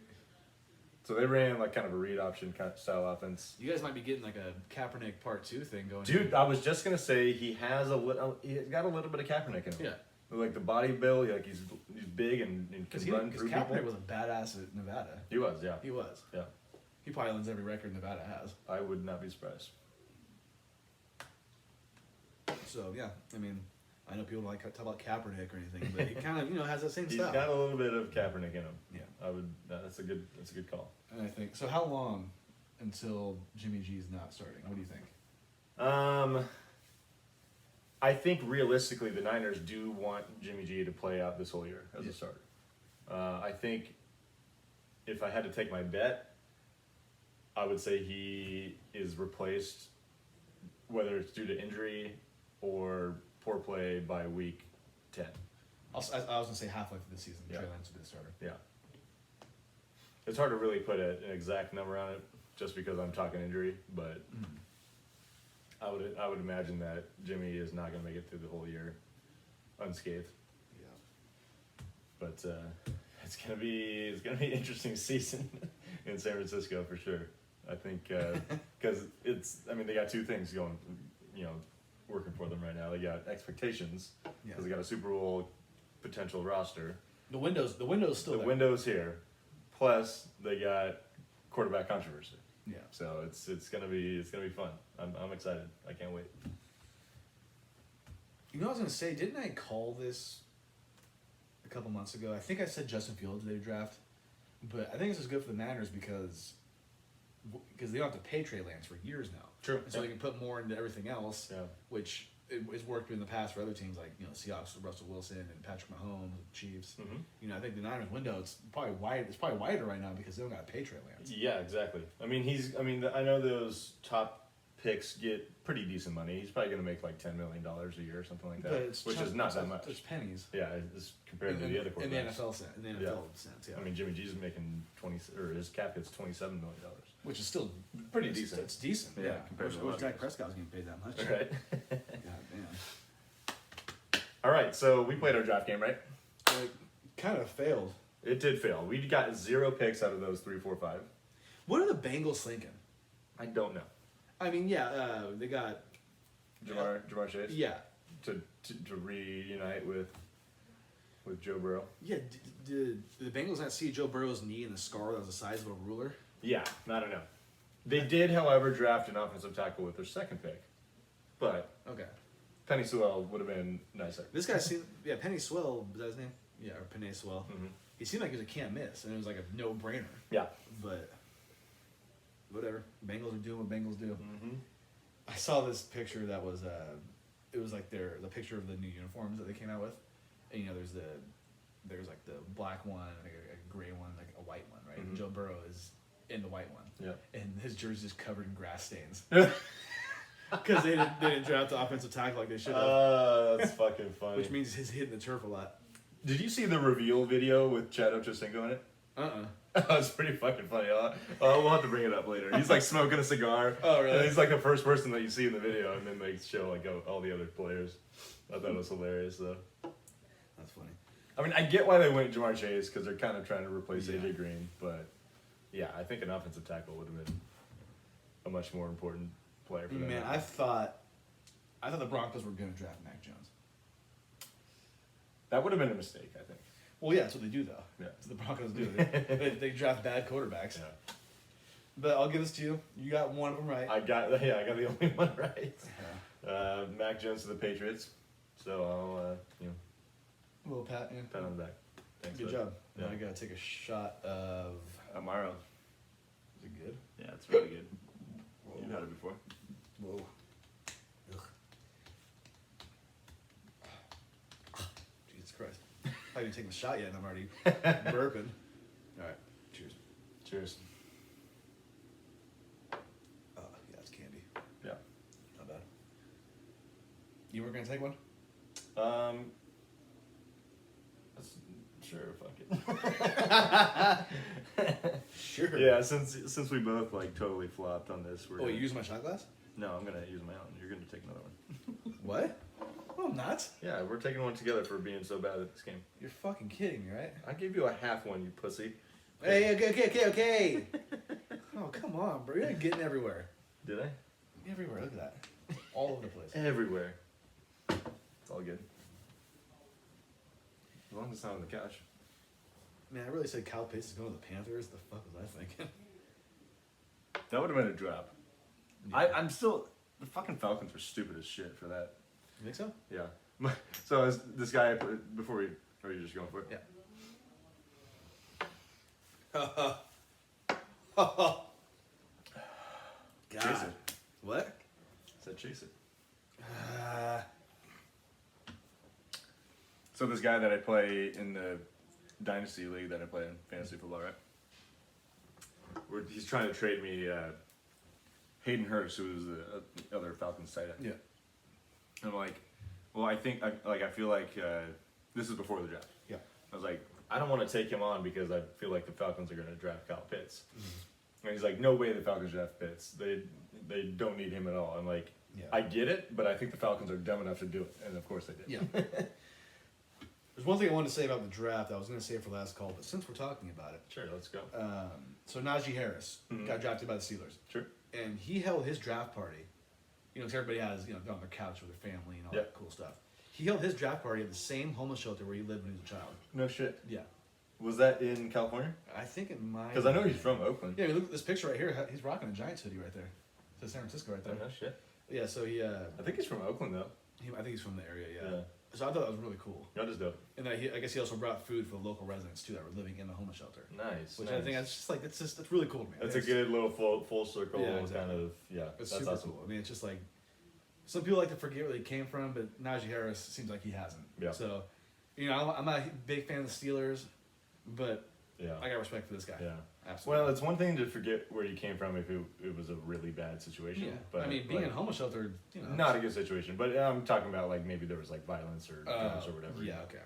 So they ran like kind of a read option kind of style offense. You guys might be getting like a Kaepernick Part 2 thing going. Dude, I was just gonna say he's got a little bit of Kaepernick in him. Yeah. Like the body build, like he's big and Because can run through Kaepernick people. was a badass at Nevada. He was, yeah. He was. Yeah. He probably wins every record Nevada has. I would not be surprised. So yeah, I mean, I know people don't like to talk about Kaepernick or anything, but he kind of has that same He's style. got a little bit of Kaepernick in him. Yeah. That's a good call. And I think so. How long until Jimmy G's not starting? What do you think? I think realistically, the Niners do want Jimmy G to play out this whole year as a starter. I think if I had to take my bet, I would say he is replaced, whether it's due to injury or poor play, by week 10. I was gonna say halfway through the season. Yeah. Trey Lance would be the starter. Yeah. It's hard to really put an exact number on it, just because I'm talking injury, but I would imagine that Jimmy is not going to make it through the whole year unscathed. Yeah. But it's gonna be an interesting season in San Francisco for sure. I think because they got two things going, working for them right now. They got expectations because they got a Super Bowl potential roster. The window's still The there. window's here, plus they got quarterback controversy. Yeah. So it's gonna be fun. I'm excited. I can't wait. You know what I was gonna say? Didn't I call this a couple months ago? I think I said Justin Fields they draft, but I think this is good for the Niners because they don't have to pay Trey Lance for years now. True. And so they can put more into everything else, Yeah. which has worked in the past for other teams like Seahawks, Russell Wilson, and Patrick Mahomes, Chiefs. Mm-hmm. I think the Niners window it's probably wide. It's probably wider right now because they don't got to pay Trey Lance. Yeah, exactly. I know those top picks get pretty decent money. He's probably going to make like $10 million a year or something like that, which is not that much. It's pennies. Yeah, it's compared to the other quarterbacks. In the NFL sense. In the NFL sense, yeah. I mean, Jimmy G's is making his cap hits $27 million. Which is still Pretty decent. It's decent. Yeah, compared to a lot of Dak Prescott was getting paid that much. Right. God damn. All right, so we played our draft game, right? Kind of failed. It did fail. We got 0 picks out of those 3, 4, 5. What are the Bengals thinking? I don't know. I mean, they got Jamar Chase? yeah, To reunite with Joe Burrow? yeah. Did the Bengals not see Joe Burrow's knee and the scar that was the size of a ruler? Yeah, I don't know. They did, however, draft an offensive tackle with their second pick. But Okay. Penny Sewell would have been nicer. This guy seemed Penny Swell, was that his name? Yeah, or Penny Swell. Mm-hmm. He seemed like he was a can't miss, and it was like a no brainer. Yeah. But whatever. Bengals are doing what Bengals do. Mm-hmm. I saw this picture that was it was like the picture of the new uniforms that they came out with, and there's like the black one, like a gray one, like a white one, right? Mhm. And Joe Burrow is in the white one, Yeah. and his jersey is covered in grass stains because they didn't draft the offensive tackle like they should have, That's fucking funny. which means he's hitting the turf a lot. Did you see the reveal video with Chad Ochocinco in it? It's pretty fucking funny. We'll have to bring it up later. He's like smoking a cigar. Oh, really? And he's like the first person that you see in the video, and then they show like all the other players. I thought it was hilarious though. That's funny. I mean, I get why they went Jamar Chase because they're kind of trying to replace Yeah. AJ Green, but yeah, I think an offensive tackle would have been a much more important player for them. Man, I thought the Broncos were going to draft Mac Jones. That would have been a mistake, I think. Well, yeah, that's what they do, though. Yeah. That's what the Broncos do. They draft bad quarterbacks. Yeah. But I'll give this to you. You got one of them right. I got the only one right. Yeah. Mac Jones to the Patriots. So I'll A little pat, yeah. pat on the back. Thanks. Good bud. job. Yeah. Now I gotta take a shot of. Amaro. Is it good? Yeah, it's really good. Whoa. You've had it before. Whoa. Ugh. Jesus Christ. I haven't even taken the shot yet and I'm already burping. Alright. Cheers. Cheers. Yeah, it's candy. Yeah. Not bad. You were gonna take one? Sure, fuck it. Sure. Yeah, since we both like totally flopped on this, we're Oh, gonna, you using my shot glass? no, I'm gonna use my own. You're gonna take another one. What? No, I'm not. Yeah, we're taking one together for being so bad at this game. You're fucking kidding me, right? I gave you a half one, you pussy. Hey, okay. Oh, come on, bro. You're not getting everywhere. Did I? Everywhere. Look at that. All over the place. Everywhere. It's all good. As long as it's not on the couch. Man, I really said Kyle Pitts is going to the Panthers. The fuck was I thinking? That would have been a drop. Yeah. I'm still. The fucking Falcons were stupid as shit for that. You think so? Yeah. So as this guy before we, or are you just going for it? Yeah. God. Chase it. What? Said chase it. So this guy that I play in the Dynasty League that I play in fantasy football, right? He's trying to trade me Hayden Hurst, who was the other Falcons tight end. Yeah. And I'm like, well, I feel like this is before the draft. Yeah. I was like, I don't want to take him on because I feel like the Falcons are going to draft Kyle Pitts. Mm-hmm. And he's like, no way the Falcons draft Pitts. They don't need him at all. I'm like, Yeah. I get it, but I think the Falcons are dumb enough to do it. And of course they did. Yeah. There's one thing I wanted to say about the draft. I was going to say it for last call, but since we're talking about it. Sure, let's go. So Najee Harris got drafted by the Steelers. Sure. And he held his draft party. You know, 'cause everybody has, you know, they're on their couch with their family and all that cool stuff. He held his draft party at the same homeless shelter where he lived when he was a child. No shit. Yeah. Was that in California? I think it might. Because I know he's from Oakland. Yeah, I mean, look at this picture right here. He's rocking a Giants hoodie right there. It says San Francisco right there. No shit. Yeah, so he, I think he's from Oakland though. I think he's from the area, yeah. Yeah. So I thought that was really cool. That is dope. And I guess he also brought food for the local residents too that were living in the homeless shelter. Nice. Which nice. I think that's really cool to me. That's a good little full circle exactly. kind of It's that's super awesome. cool. I mean, it's just like some people like to forget where they came from, but Najee Harris seems like he hasn't. Yeah. So, you know, I'm not a big fan of the Steelers, but Yeah. I got respect for this guy. Yeah. Absolutely. Well, it's one thing to forget where you came from if it was a really bad situation. Yeah. But I mean, being like, in a homeless shelter, you know, not a good situation. But I'm talking about like maybe there was like violence or guns or whatever. Yeah. Okay.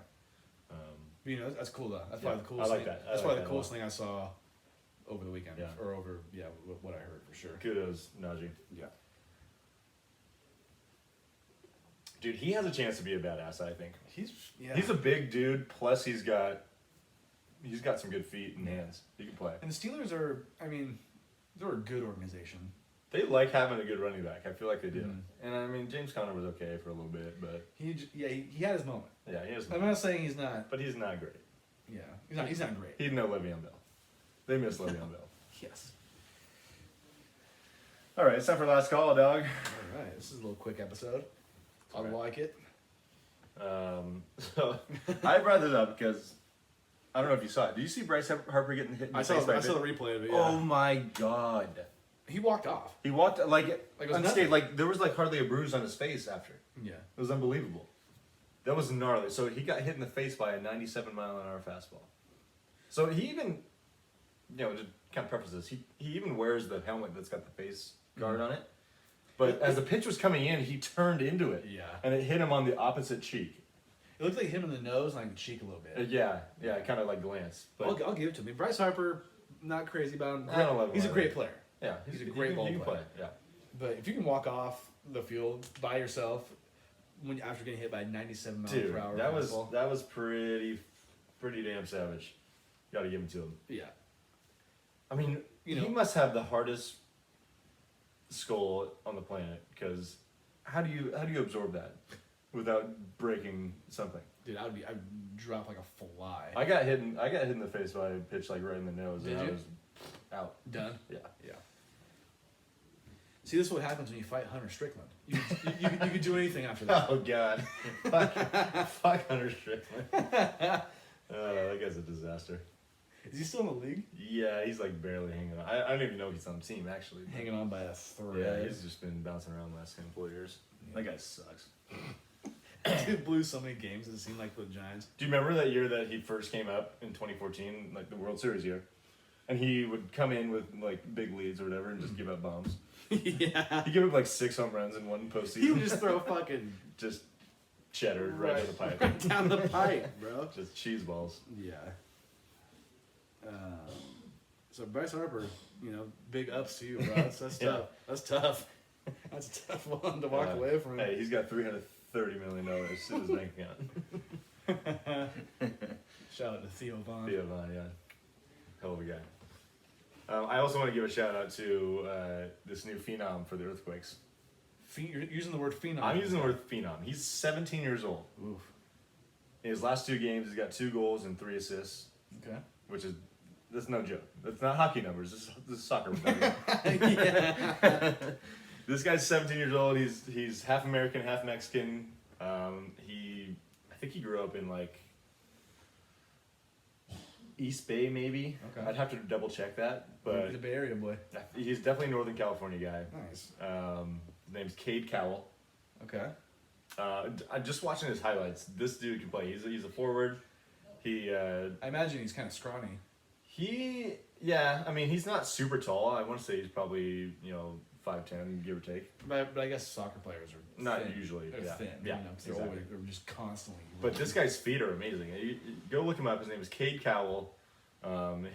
Um, You know, that's cool though. That's Yeah, probably the coolest. I like thing. that. I That's like probably that the a coolest lot. thing I saw over the weekend, Yeah. or over what I heard for sure. kudos, Najee. Yeah. Dude, he has a chance to be a badass. I think He's he's a big dude. Plus, he's got some good feet and hands. He can play. And the Steelers are, I mean, they're a good organization. They like having a good running back. I feel like they do. Mhm. And I mean, James Conner was okay for a little bit, but He had his moment. yeah, he is. I'm not saying he's not. But he's not great. Yeah, he's not great. He'd know Le'Veon Bell. They miss Le'Veon Bell. Yes. All right, it's time for last call, dog. All right, this is a little quick episode. I Okay. like it. So I brought this up because I don't know if you saw it. Did you see Bryce Harper getting hit in the I face saw by a the pitch? replay of it. Yeah. Oh my god. He walked off. He walked like Like it was unscathed. nothing. Like there was like hardly a bruise on his face after. Yeah. It was unbelievable. That was gnarly. So he got hit in the face by a 97-mile-an-hour fastball. So he even, you know, to kind of preface this, he even wears the helmet that's got the face guard on it. But as the pitch was coming in, he turned into it. Yeah. And it hit him on the opposite cheek. It looked like him in the nose and like the cheek a little bit. Yeah, kind of like glanced. But I'll give it to him. Bryce Harper, not crazy about him. I don't love him He's a either. great player. yeah, he's a great he ball can player. play. Yeah. But if you can walk off the field by yourself after getting hit by a 97 mile Dude, per hour that fastball, was pretty damn savage. Got to give him to him. yeah. I mean, You know- he must have the hardest skull on the planet because how do you absorb that without breaking something? Dude, I'd drop like a fly. I got hit in the face by a pitch like right in the nose. Did and I you? was out. Done. Yeah. Yeah. See, this is what happens when you fight Hunter Strickland. You could do anything after that. Oh God. fuck Hunter Strickland. That guy's a disaster. Is he still in the league? Yeah, he's like barely hanging on. I don't even know if he's on the team actually. but- Hanging on by a thread. Yeah, he's just been bouncing around the last handful of years. Yeah. That guy sucks. Dude blew so many games. It seemed like with the Giants. Do you remember that year that he first came up in 2014, like the World Series year? And he would come in with like big leads or whatever and just give up bombs. Yeah. He gave up like 6 home runs in one postseason. He would just throw fucking just cheddar right to the pipe. right down the pipe, bro. Just cheese balls. Yeah. So Bryce Harper, you know, big ups to you, bro. That's Yeah. tough. That's tough. That's a tough one to walk away from. Hey, he's got $330 million in his bank account. Shout out to Theo Vaughn. Theo Von, yeah. Hell of a guy. I also want to give a shout out to this new phenom for the Earthquakes. You're using the word phenom. I'm using the word phenom. He's 17 years old. Oof. In his last 2 games, he's got 2 goals and 3 assists, Okay. which is that's no joke. That's not hockey numbers. This is soccer. Yeah. This guy's 17 years old. He's half American, half Mexican. I think he grew up in like East Bay, maybe. Okay. I'd have to double check that, He's a but Bay Area boy. he's definitely a Northern California guy. Nice. His name's Cade Cowell. Okay. I'm just watching his highlights. This dude can play. He's a forward. I imagine he's kind of scrawny. Yeah. I mean, he's not super tall. I want to say he's probably 5'10", give or take. But I guess soccer players are Not thin. usually. They're Yeah. thin. Yeah. You know, 'cause they're, Exactly. always, they're just constantly. But running. this guy's feet are amazing. Go look him up. His name is Cade Cowell.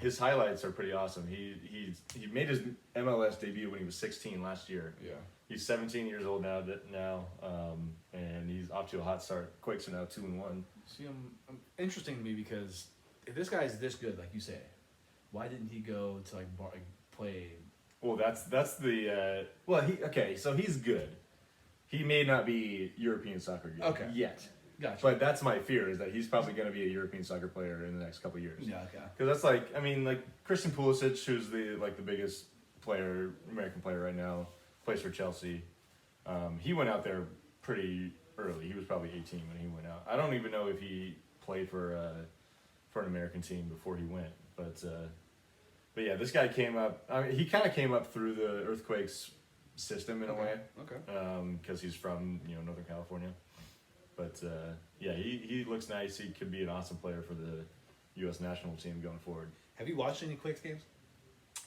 His highlights are pretty awesome. He made his MLS debut when he was 16 last year. Yeah. He's 17 years old now, and he's off to a hot start. Quakes are now 2-1. See, interesting to me because if this guy is this good, like you say, why didn't he go to play? Well, that's the so he's good. He may not be European soccer good Okay. yet, Gotcha. but that's my fear is that he's probably going to be a European soccer player in the next couple of years. Yeah. Okay. Because that's Christian Pulisic, who's the biggest player, American player right now, plays for Chelsea. He went out there pretty early. He was probably 18 when he went out. I don't even know if he played for an American team before he went. But yeah, this guy came up. I mean, he kind of came up through the Earthquakes system in a way. Okay. Because he's from Northern California. But yeah, he looks nice. He could be an awesome player for the U.S. national team going forward. Have you watched any Quakes games?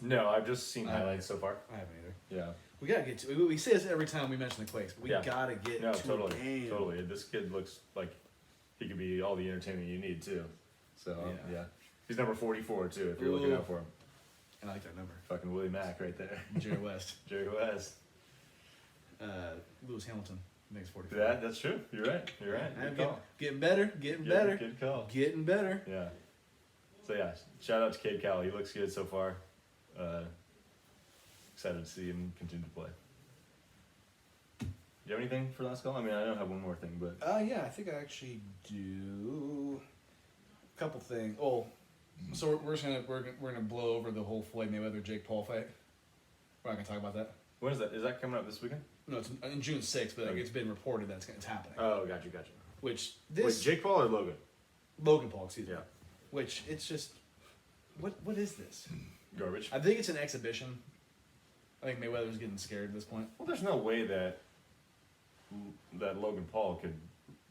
No, I've just seen highlights so far. I haven't either. Yeah. We gotta get to. We say this every time we mention the Quakes, but we Yeah. gotta get No, to totally, a game. totally. This kid looks like he could be all the entertainment you need too. So Yeah. he's number 44 too. If you're looking Ooh. out for him, I like that number. fucking Willie Mack right there. Jerry West. Jerry West. Lewis Hamilton makes 44. That's true. You're right. You're right. I'm Good call. getting better. Getting better. Good call. Getting better. Yeah. So yeah, shout out to Cade Cowell. He looks good so far. Excited to see him continue to play. Do you have anything for last call? I mean, I don't have one more thing, but Yeah, I think I actually do. A couple things. Oh, so we're gonna blow over the whole Floyd Mayweather Jake Paul fight. We're not gonna talk about that. when is that? Is that coming up this weekend? No, it's in June 6th, but Okay. it's been reported that it's happening. Oh, gotcha. Which Wait, this Jake Paul or Logan? Logan Paul, excuse me. Yeah. Which it's just, what is this? Garbage. I think it's an exhibition. I think Mayweather's getting scared at this point. Well, there's no way that Logan Paul could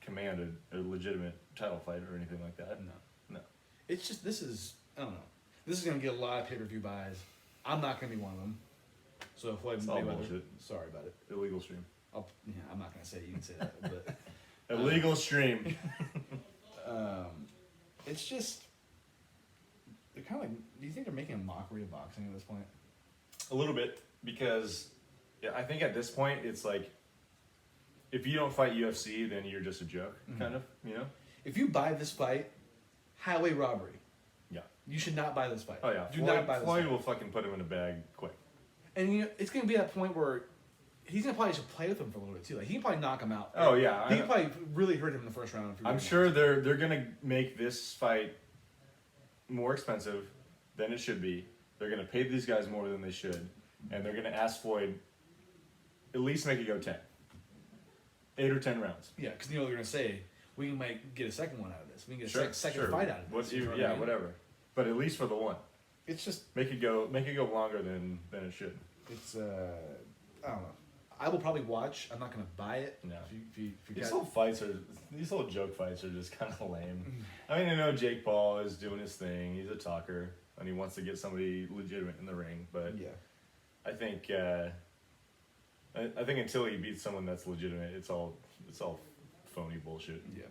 command a legitimate title fight or anything like that. No. No. It's just, I don't know. This is going to get a lot of pay-per-view buys. I'm not going to be one of them. So Floyd It's all Mayweather, bullshit. sorry about it. Illegal stream. I'm not going to say it. You can say that. But Illegal stream. it's just, they're kind of like, do you think they're making a mockery of boxing at this point? A little bit, because I think at this point it's like, if you don't fight UFC, then you're just a joke, kind of, If you buy this fight, highway robbery. Yeah. You should not buy this fight. Oh yeah. Do not buy this Floyd fight. will fucking put him in a bag quick. And it's going to be that point where he's going to probably just play with him for a little bit too. Like he can probably knock him out. Oh yeah. He can probably really hurt him in the first round. If he I'm really sure wants. they're gonna make this fight more expensive than it should be. They're gonna pay these guys more than they should, and they're gonna ask Floyd at least make it go 10, 8 or 10 rounds. Yeah, because they're going to say we might get a second one out of this. We can get Sure, a second sure. fight out of this. You know what I mean? Whatever. But at least for the one, It's just make it go longer than it should. it's I don't know. I will probably watch. I'm not going to buy it. No. If you These got, whole joke fights are just kind of lame. I mean, I know Jake Paul is doing his thing. He's a talker, and he wants to get somebody legitimate in the ring. But yeah. I think I think until he beats someone that's legitimate, it's all phony bullshit. Yeah.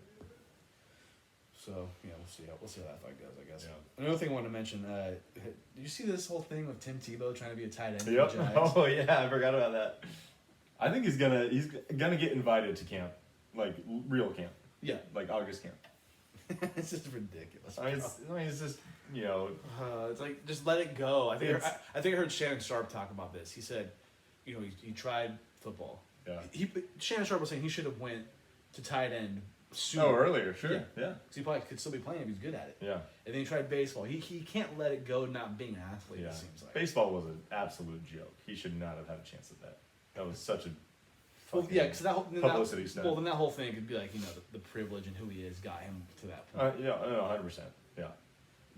So yeah, we'll see how that fight goes. I guess. Yeah. Another thing I wanted to mention. Did you see this whole thing with Tim Tebow trying to be a tight end? Yep. For the Jags? Oh yeah, I forgot about that. I think he's gonna get invited to camp, like real camp, Yeah. like August camp. It's just ridiculous. I mean, it's just It's like just let it go. I think It's- I think I heard Shannon Sharp talk about this. He said, he tried football. Yeah. Shannon Sharp was saying he should have went to tight end sooner. Oh, earlier, sure, Yeah. yeah. 'Cause he probably could still be playing if he's good at it. Yeah. And then he tried baseball. He can't let it go not being an athlete. Yeah. It seems like. Baseball was an absolute joke. He should not have had a chance at that. That was such a Well, fucking yeah, because that whole publicity stunt. Well, then that whole thing could be like the privilege and who he is got him to that point. Yeah, 100%. Yeah.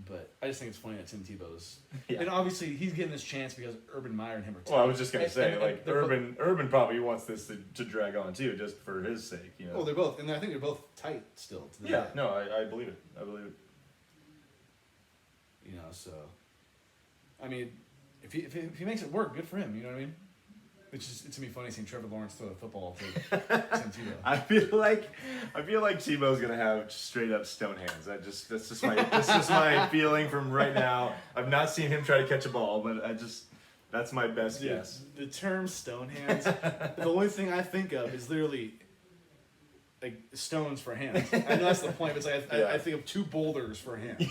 But I just think it's funny that Tim Tebow's, Yeah. and obviously he's getting this chance because Urban Meyer and him are tight. Well, I was just gonna And- say, and like they're Urban probably wants this to drag on too, just for his sake, you know. Well, they're both, and I think they're both tight still. To the Yeah, day. no, I believe it. I believe it. You know, so I mean, if he makes it work, good for him. You know what I mean? It's gonna be funny seeing Trevor Lawrence throw the football to Tim Tebow. I feel like Tebow's gonna have straight up stone hands. That's just my feeling from right now. I've not seen him try to catch a ball, but that's my best guess. The term stone hands, the only thing I think of is literally like stones for hands. I know that's the point, but it's like I think of two boulders for hands.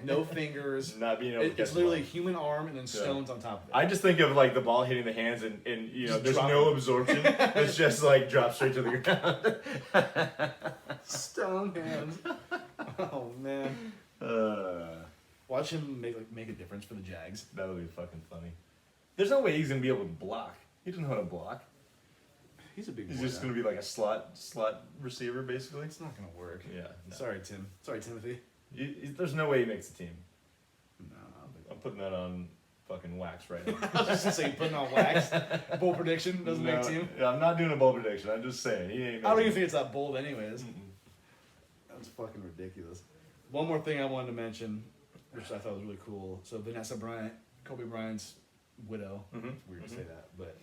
No fingers. Not being able to catch It's the literally ball. a human arm and then stones on top of it. I just think of like the ball hitting the hands and you know Just there's drop no it. absorption. It's just like drop straight to the ground. Stone hands. Oh man. Watch him make a difference for the Jags. That would be fucking funny. There's no way he's gonna be able to block. He doesn't know how to block. He's a big boy. He's just now. gonna be like a slot receiver basically. It's not gonna work. Yeah. No. Sorry, Tim. Sorry, Timothy. There's no way he makes the team. No, I don't think. I'm putting that on fucking wax right now. I was just gonna say putting on wax. Bold prediction doesn't make team. Yeah, I'm not doing a bold prediction. I'm just saying he ain't. I don't even making think it's that bold, anyways. it. That's fucking ridiculous. One more thing I wanted to mention, which I thought was really cool. So Vanessa Bryant, Kobe Bryant's widow. Mhm. It's weird to say that, but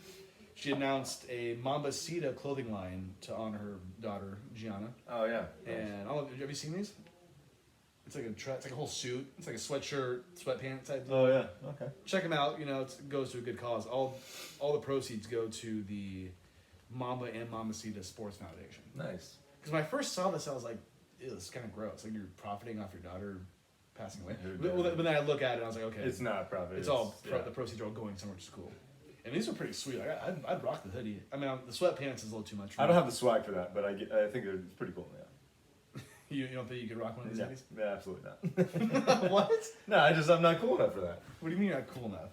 she announced a Mambacita clothing line to honor her daughter Gianna. Oh yeah. And have you seen these? It's like it's like a whole suit. It's like a sweatshirt, sweatpants type. Oh yeah. Okay. Check them out. You know, it goes to a good cause. All the proceeds go to the Mamba and Mamacita Sports Foundation. Nice. Because when I first saw this, I was like, ew, this is kind of gross. Like you're profiting off your daughter passing away. Who But does? then I look at it, and I was like, okay, It's not profit. it's all yeah. the proceeds are all going somewhere to school. And these are pretty sweet. I'd rock the hoodie. I mean, the sweatpants is a little too much. For I don't me. have the swag for that, but I think they're pretty cool. Yeah. You don't think you could rock one of these Yeah. hoodies? Yeah, absolutely not. What? No, I'm not cool enough for that. What do you mean you're not cool enough?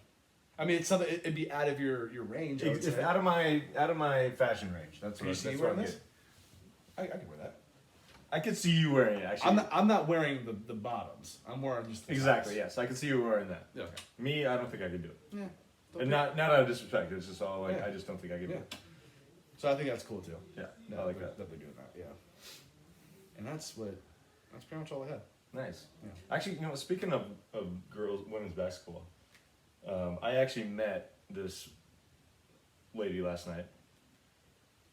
I mean, it's something. It'd be out of your range. I would It's say. out of my fashion range. That's Can what. you see That's you what wearing I'm this? getting. I can wear that. I could see you wearing it actually. I'm not wearing the bottoms. I'm wearing just the Exactly. tops. Yes, I could see you wearing that. Yeah, okay. Me, I don't think I could do it. Yeah. And not out of disrespect. It's just all like Yeah. I just don't think I could do Yeah. it. So I think that's cool too. Yeah, No, I like that that. they're doing that. Yeah. And that's pretty much all I had. Nice. Yeah. Actually, you know, speaking of women's basketball, I actually met this lady last night.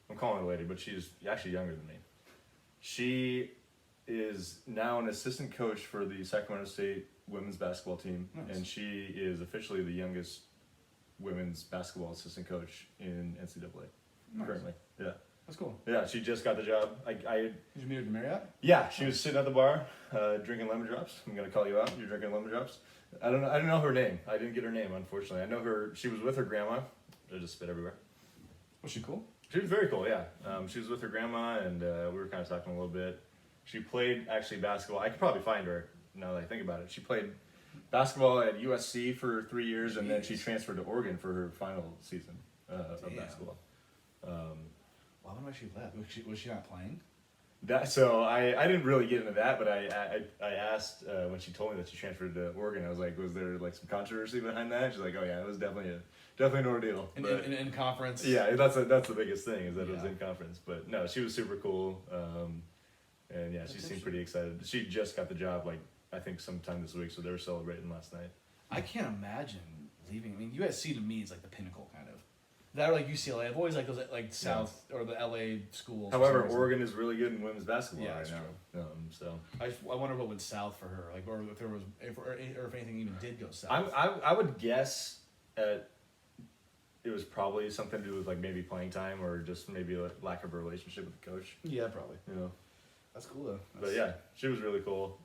I'm calling her a lady, but she's actually younger than me. She is now an assistant coach for the Sacramento State women's basketball team, Nice. and she is officially the youngest women's basketball assistant coach in NCAA Nice. currently. Yeah, That's cool. yeah, she just got the job. I Did you meet her at the Marriott? yeah, she was sitting at the bar, drinking lemon drops. I'm gonna call you out. You're drinking lemon drops. I don't know her name. I didn't get her name, unfortunately. I know her. She was with her grandma. I just spit everywhere. Was she cool? She was very cool. Yeah, she was with her grandma, and we were kind of talking a little bit. She played actually basketball. I could probably find her now that I think about it. She played basketball at USC for 3 years, and then she transferred to Oregon for her final season of Damn. basketball. Why would she left? Was she not playing? So I didn't really get into that, but I asked when she told me that she transferred to Oregon. I was like, was there like some controversy behind that? She's like, oh yeah, it was definitely an ordeal. But, In conference? yeah, that's the biggest thing is that it was Yeah. in conference. But no, she was super cool, and yeah, she That's seemed pretty excited. She just got the job like I think sometime this week, so they were celebrating last night. I can't imagine leaving. I mean, USC to me is like the pinnacle, kind of. That or like UCLA. I've always liked those like South or the LA schools. for However, some reason. Oregon is really good in women's basketball Yeah, right that's now. So I wonder what went south for her, like, or if there was, or if anything even did go south. I would guess it was probably something to do with like maybe playing time or just maybe a lack of a relationship with the coach. Yeah, probably. You know, That's cool though. but yeah, she was really cool.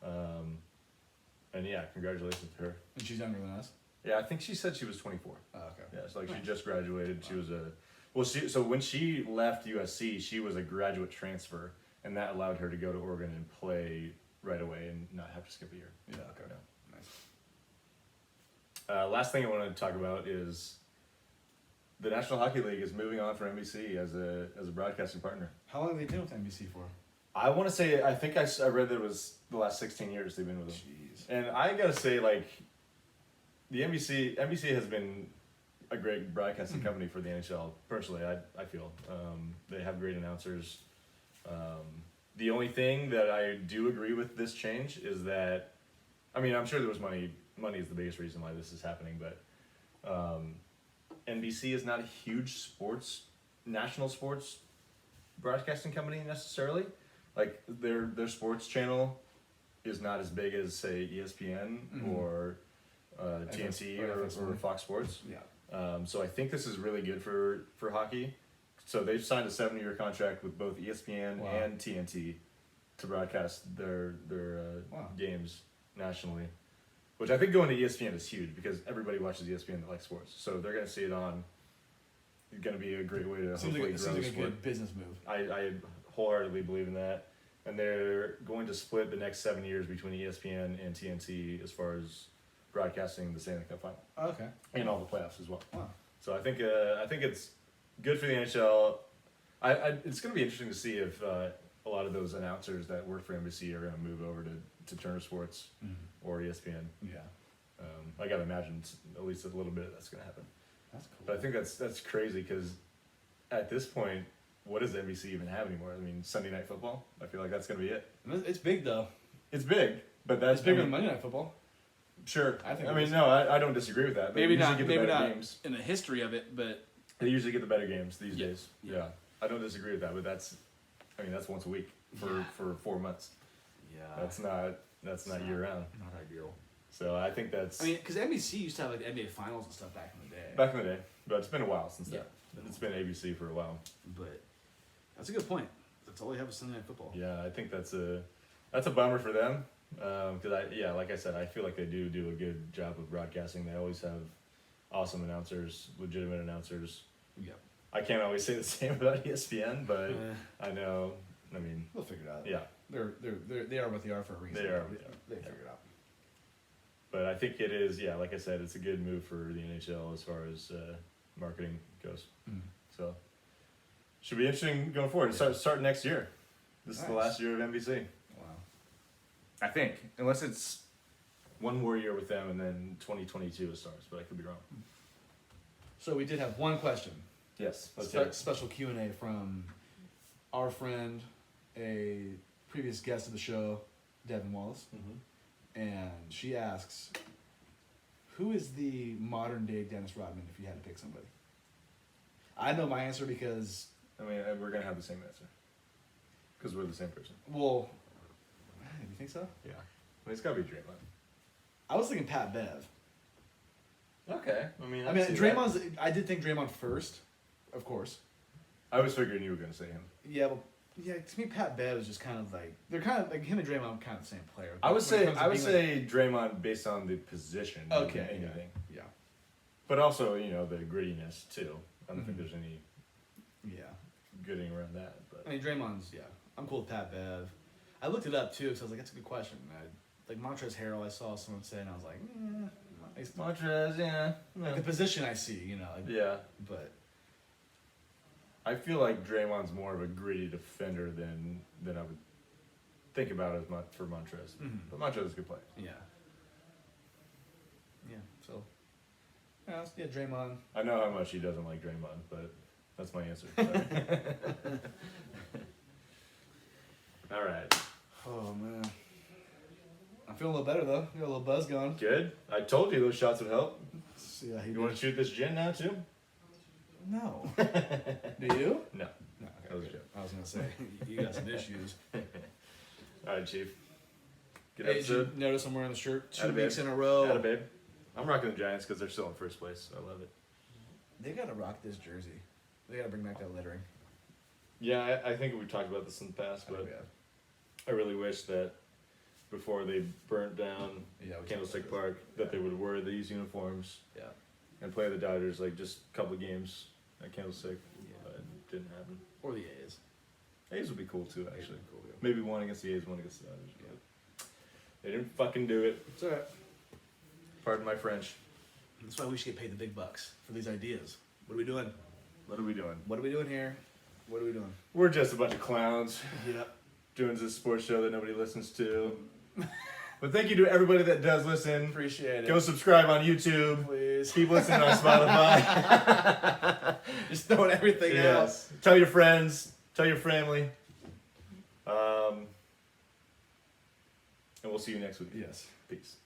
And yeah, congratulations to her. And she's younger than us. Yeah, I think she said she was 24. Oh, okay. Yeah, it's like Nice. she just graduated. She was so when she left USC, she was a graduate transfer, and that allowed her to go to Oregon and play right away and not have to skip a year. Yeah. Okay. Yeah. Nice. Last thing I want to talk about is the National Hockey League is moving on from NBC as a broadcasting partner. How long have they been with NBC for? I want to say, I think I read that it was the last 16 years they've been with them. Jeez. And I gotta say, like, the NBC has been a great broadcasting company for the NHL. Personally, I feel they have great announcers. The only thing that I do agree with this change is that, I mean, I'm sure there was money. Money is the biggest reason why this is happening, but NBC is not a huge national sports broadcasting company necessarily. Like their sports channel is not as big as say ESPN or TNT or Fox Sports. Yeah. So I think this is really good for hockey. So they've signed a 7-year contract with both ESPN and TNT to broadcast their games nationally, which I think going to ESPN is huge because everybody watches ESPN that likes sports. So they're going to see it on. It's going to be a great way to Seems hopefully like grow the a sport. good business move. I wholeheartedly believe in that. And they're going to split the next 7 years between ESPN and TNT as far as broadcasting the Stanley Cup final Okay. and all the playoffs as well. Wow. So I think it's good for the NHL. It's going to be interesting to see if a lot of those announcers that work for NBC are going to move over to Turner Sports or ESPN. Yeah. I got to imagine at least a little bit of that's going to happen. That's cool. But I think that's crazy because at this point, what does NBC even have anymore? I mean, Sunday Night Football. I feel like that's going to be it. It's big though. It's big, but that's It's bigger than Monday Night Football. Sure. I think I it mean, is. no, I don't disagree with that. They Maybe usually not. get the Maybe better not games. in the history of it, but They usually get the better games these Yeah. days. Yeah. Yeah. I don't disagree with that, but that's once a week for 4 months. yeah, That's not year round. not ideal. So I think that's I mean, because NBC used to have like the NBA finals and stuff back in the day. back in the day, but it's been a while since Yeah. that. It's been ABC for a while. But that's a good point. That's all they have is Sunday Night Football. Yeah, I think that's a bummer for them. Because like I said, I feel like they do a good job of broadcasting. They always have awesome announcers, legitimate announcers. Yeah. I can't always say the same about ESPN, but I know. I mean, We'll figure it out. yeah. They are what they are for a reason. They are. They figure it out. But I think it is, like I said, it's a good move for the NHL as far as marketing goes. So, should be interesting going forward. Start next year. This is the Nice. last year of NBC. Wow. I think, unless it's one more year with them and then 2022 it starts, but I could be wrong. So we did have one question. Yes, let's hear it. Special Q&A from our friend, a previous guest of the show, Devin Wallace. And she asks, who is the modern day Dennis Rodman if you had to pick somebody? I know my answer because, I mean, we're going to have the same answer. Because we're the same person. well, you think so? Yeah. I mean, it's got to be Draymond. I was thinking Pat Bev. Okay. I mean, Draymond's, I did think Draymond first, of course. I was figuring you were going to say him. Yeah, well, yeah, to me, Pat Bev is just kind of like, they're kind of, like, him and Draymond are kind of the same player. I would When it comes to being, like- Draymond based on the position. more than Okay, anything. yeah. But also, the grittiness too. I don't think there's any Yeah. getting around that. But I mean, Draymond's, yeah. I'm cool with Pat Bev. I looked it up too, because I was like, that's a good question. Like Montrezl Harrell, I saw someone say, and I was like, Montrez, yeah. like the position I see, like, Yeah. but I feel like Draymond's more of a gritty defender than I would think about as much for Montrez. But Montrez is a good player. yeah. Yeah, so. Yeah, Draymond. I know how much he doesn't like Draymond, but that's my answer. Sorry. All right. Oh, man. I'm feeling a little better, though. Got a little buzz going. Good. I told you those shots would help. Yeah, You want to shoot this gin now too? No. Do you? No. No, That was a okay. joke. I was going to say, you got some issues. All right, Chief. Good Hey, did you episode. notice I'm wearing the shirt 2 Atta babe. weeks in a row? Atta babe. I'm rocking the Giants because they're still in first place. I love it. They got to rock this jersey. They got to bring back that lettering. Yeah, I think we've talked about this in the past, I but think we have. I really wish that before they burnt down Yeah, we Candlestick talked about Park, that they would wear these uniforms Yeah. and play the Dodgers like just a couple of games at Candlestick. Yeah. But it didn't happen. Or the A's. A's would be cool too, actually. Cool, yeah. Maybe one against the A's, one against the Dodgers. But they didn't fucking do it. It's alright. Pardon my French. That's why we should get paid the big bucks for these ideas. What are we doing? What are we doing? What are we doing here? What are we doing? We're just a bunch of clowns Yep. doing this sports show that nobody listens to. But thank you to everybody that does listen. Appreciate it. Go subscribe on YouTube. Please. Keep listening on Spotify. Just throwing everything Yes. Tell your friends. Tell your family. And we'll see you next week. Yes. Peace.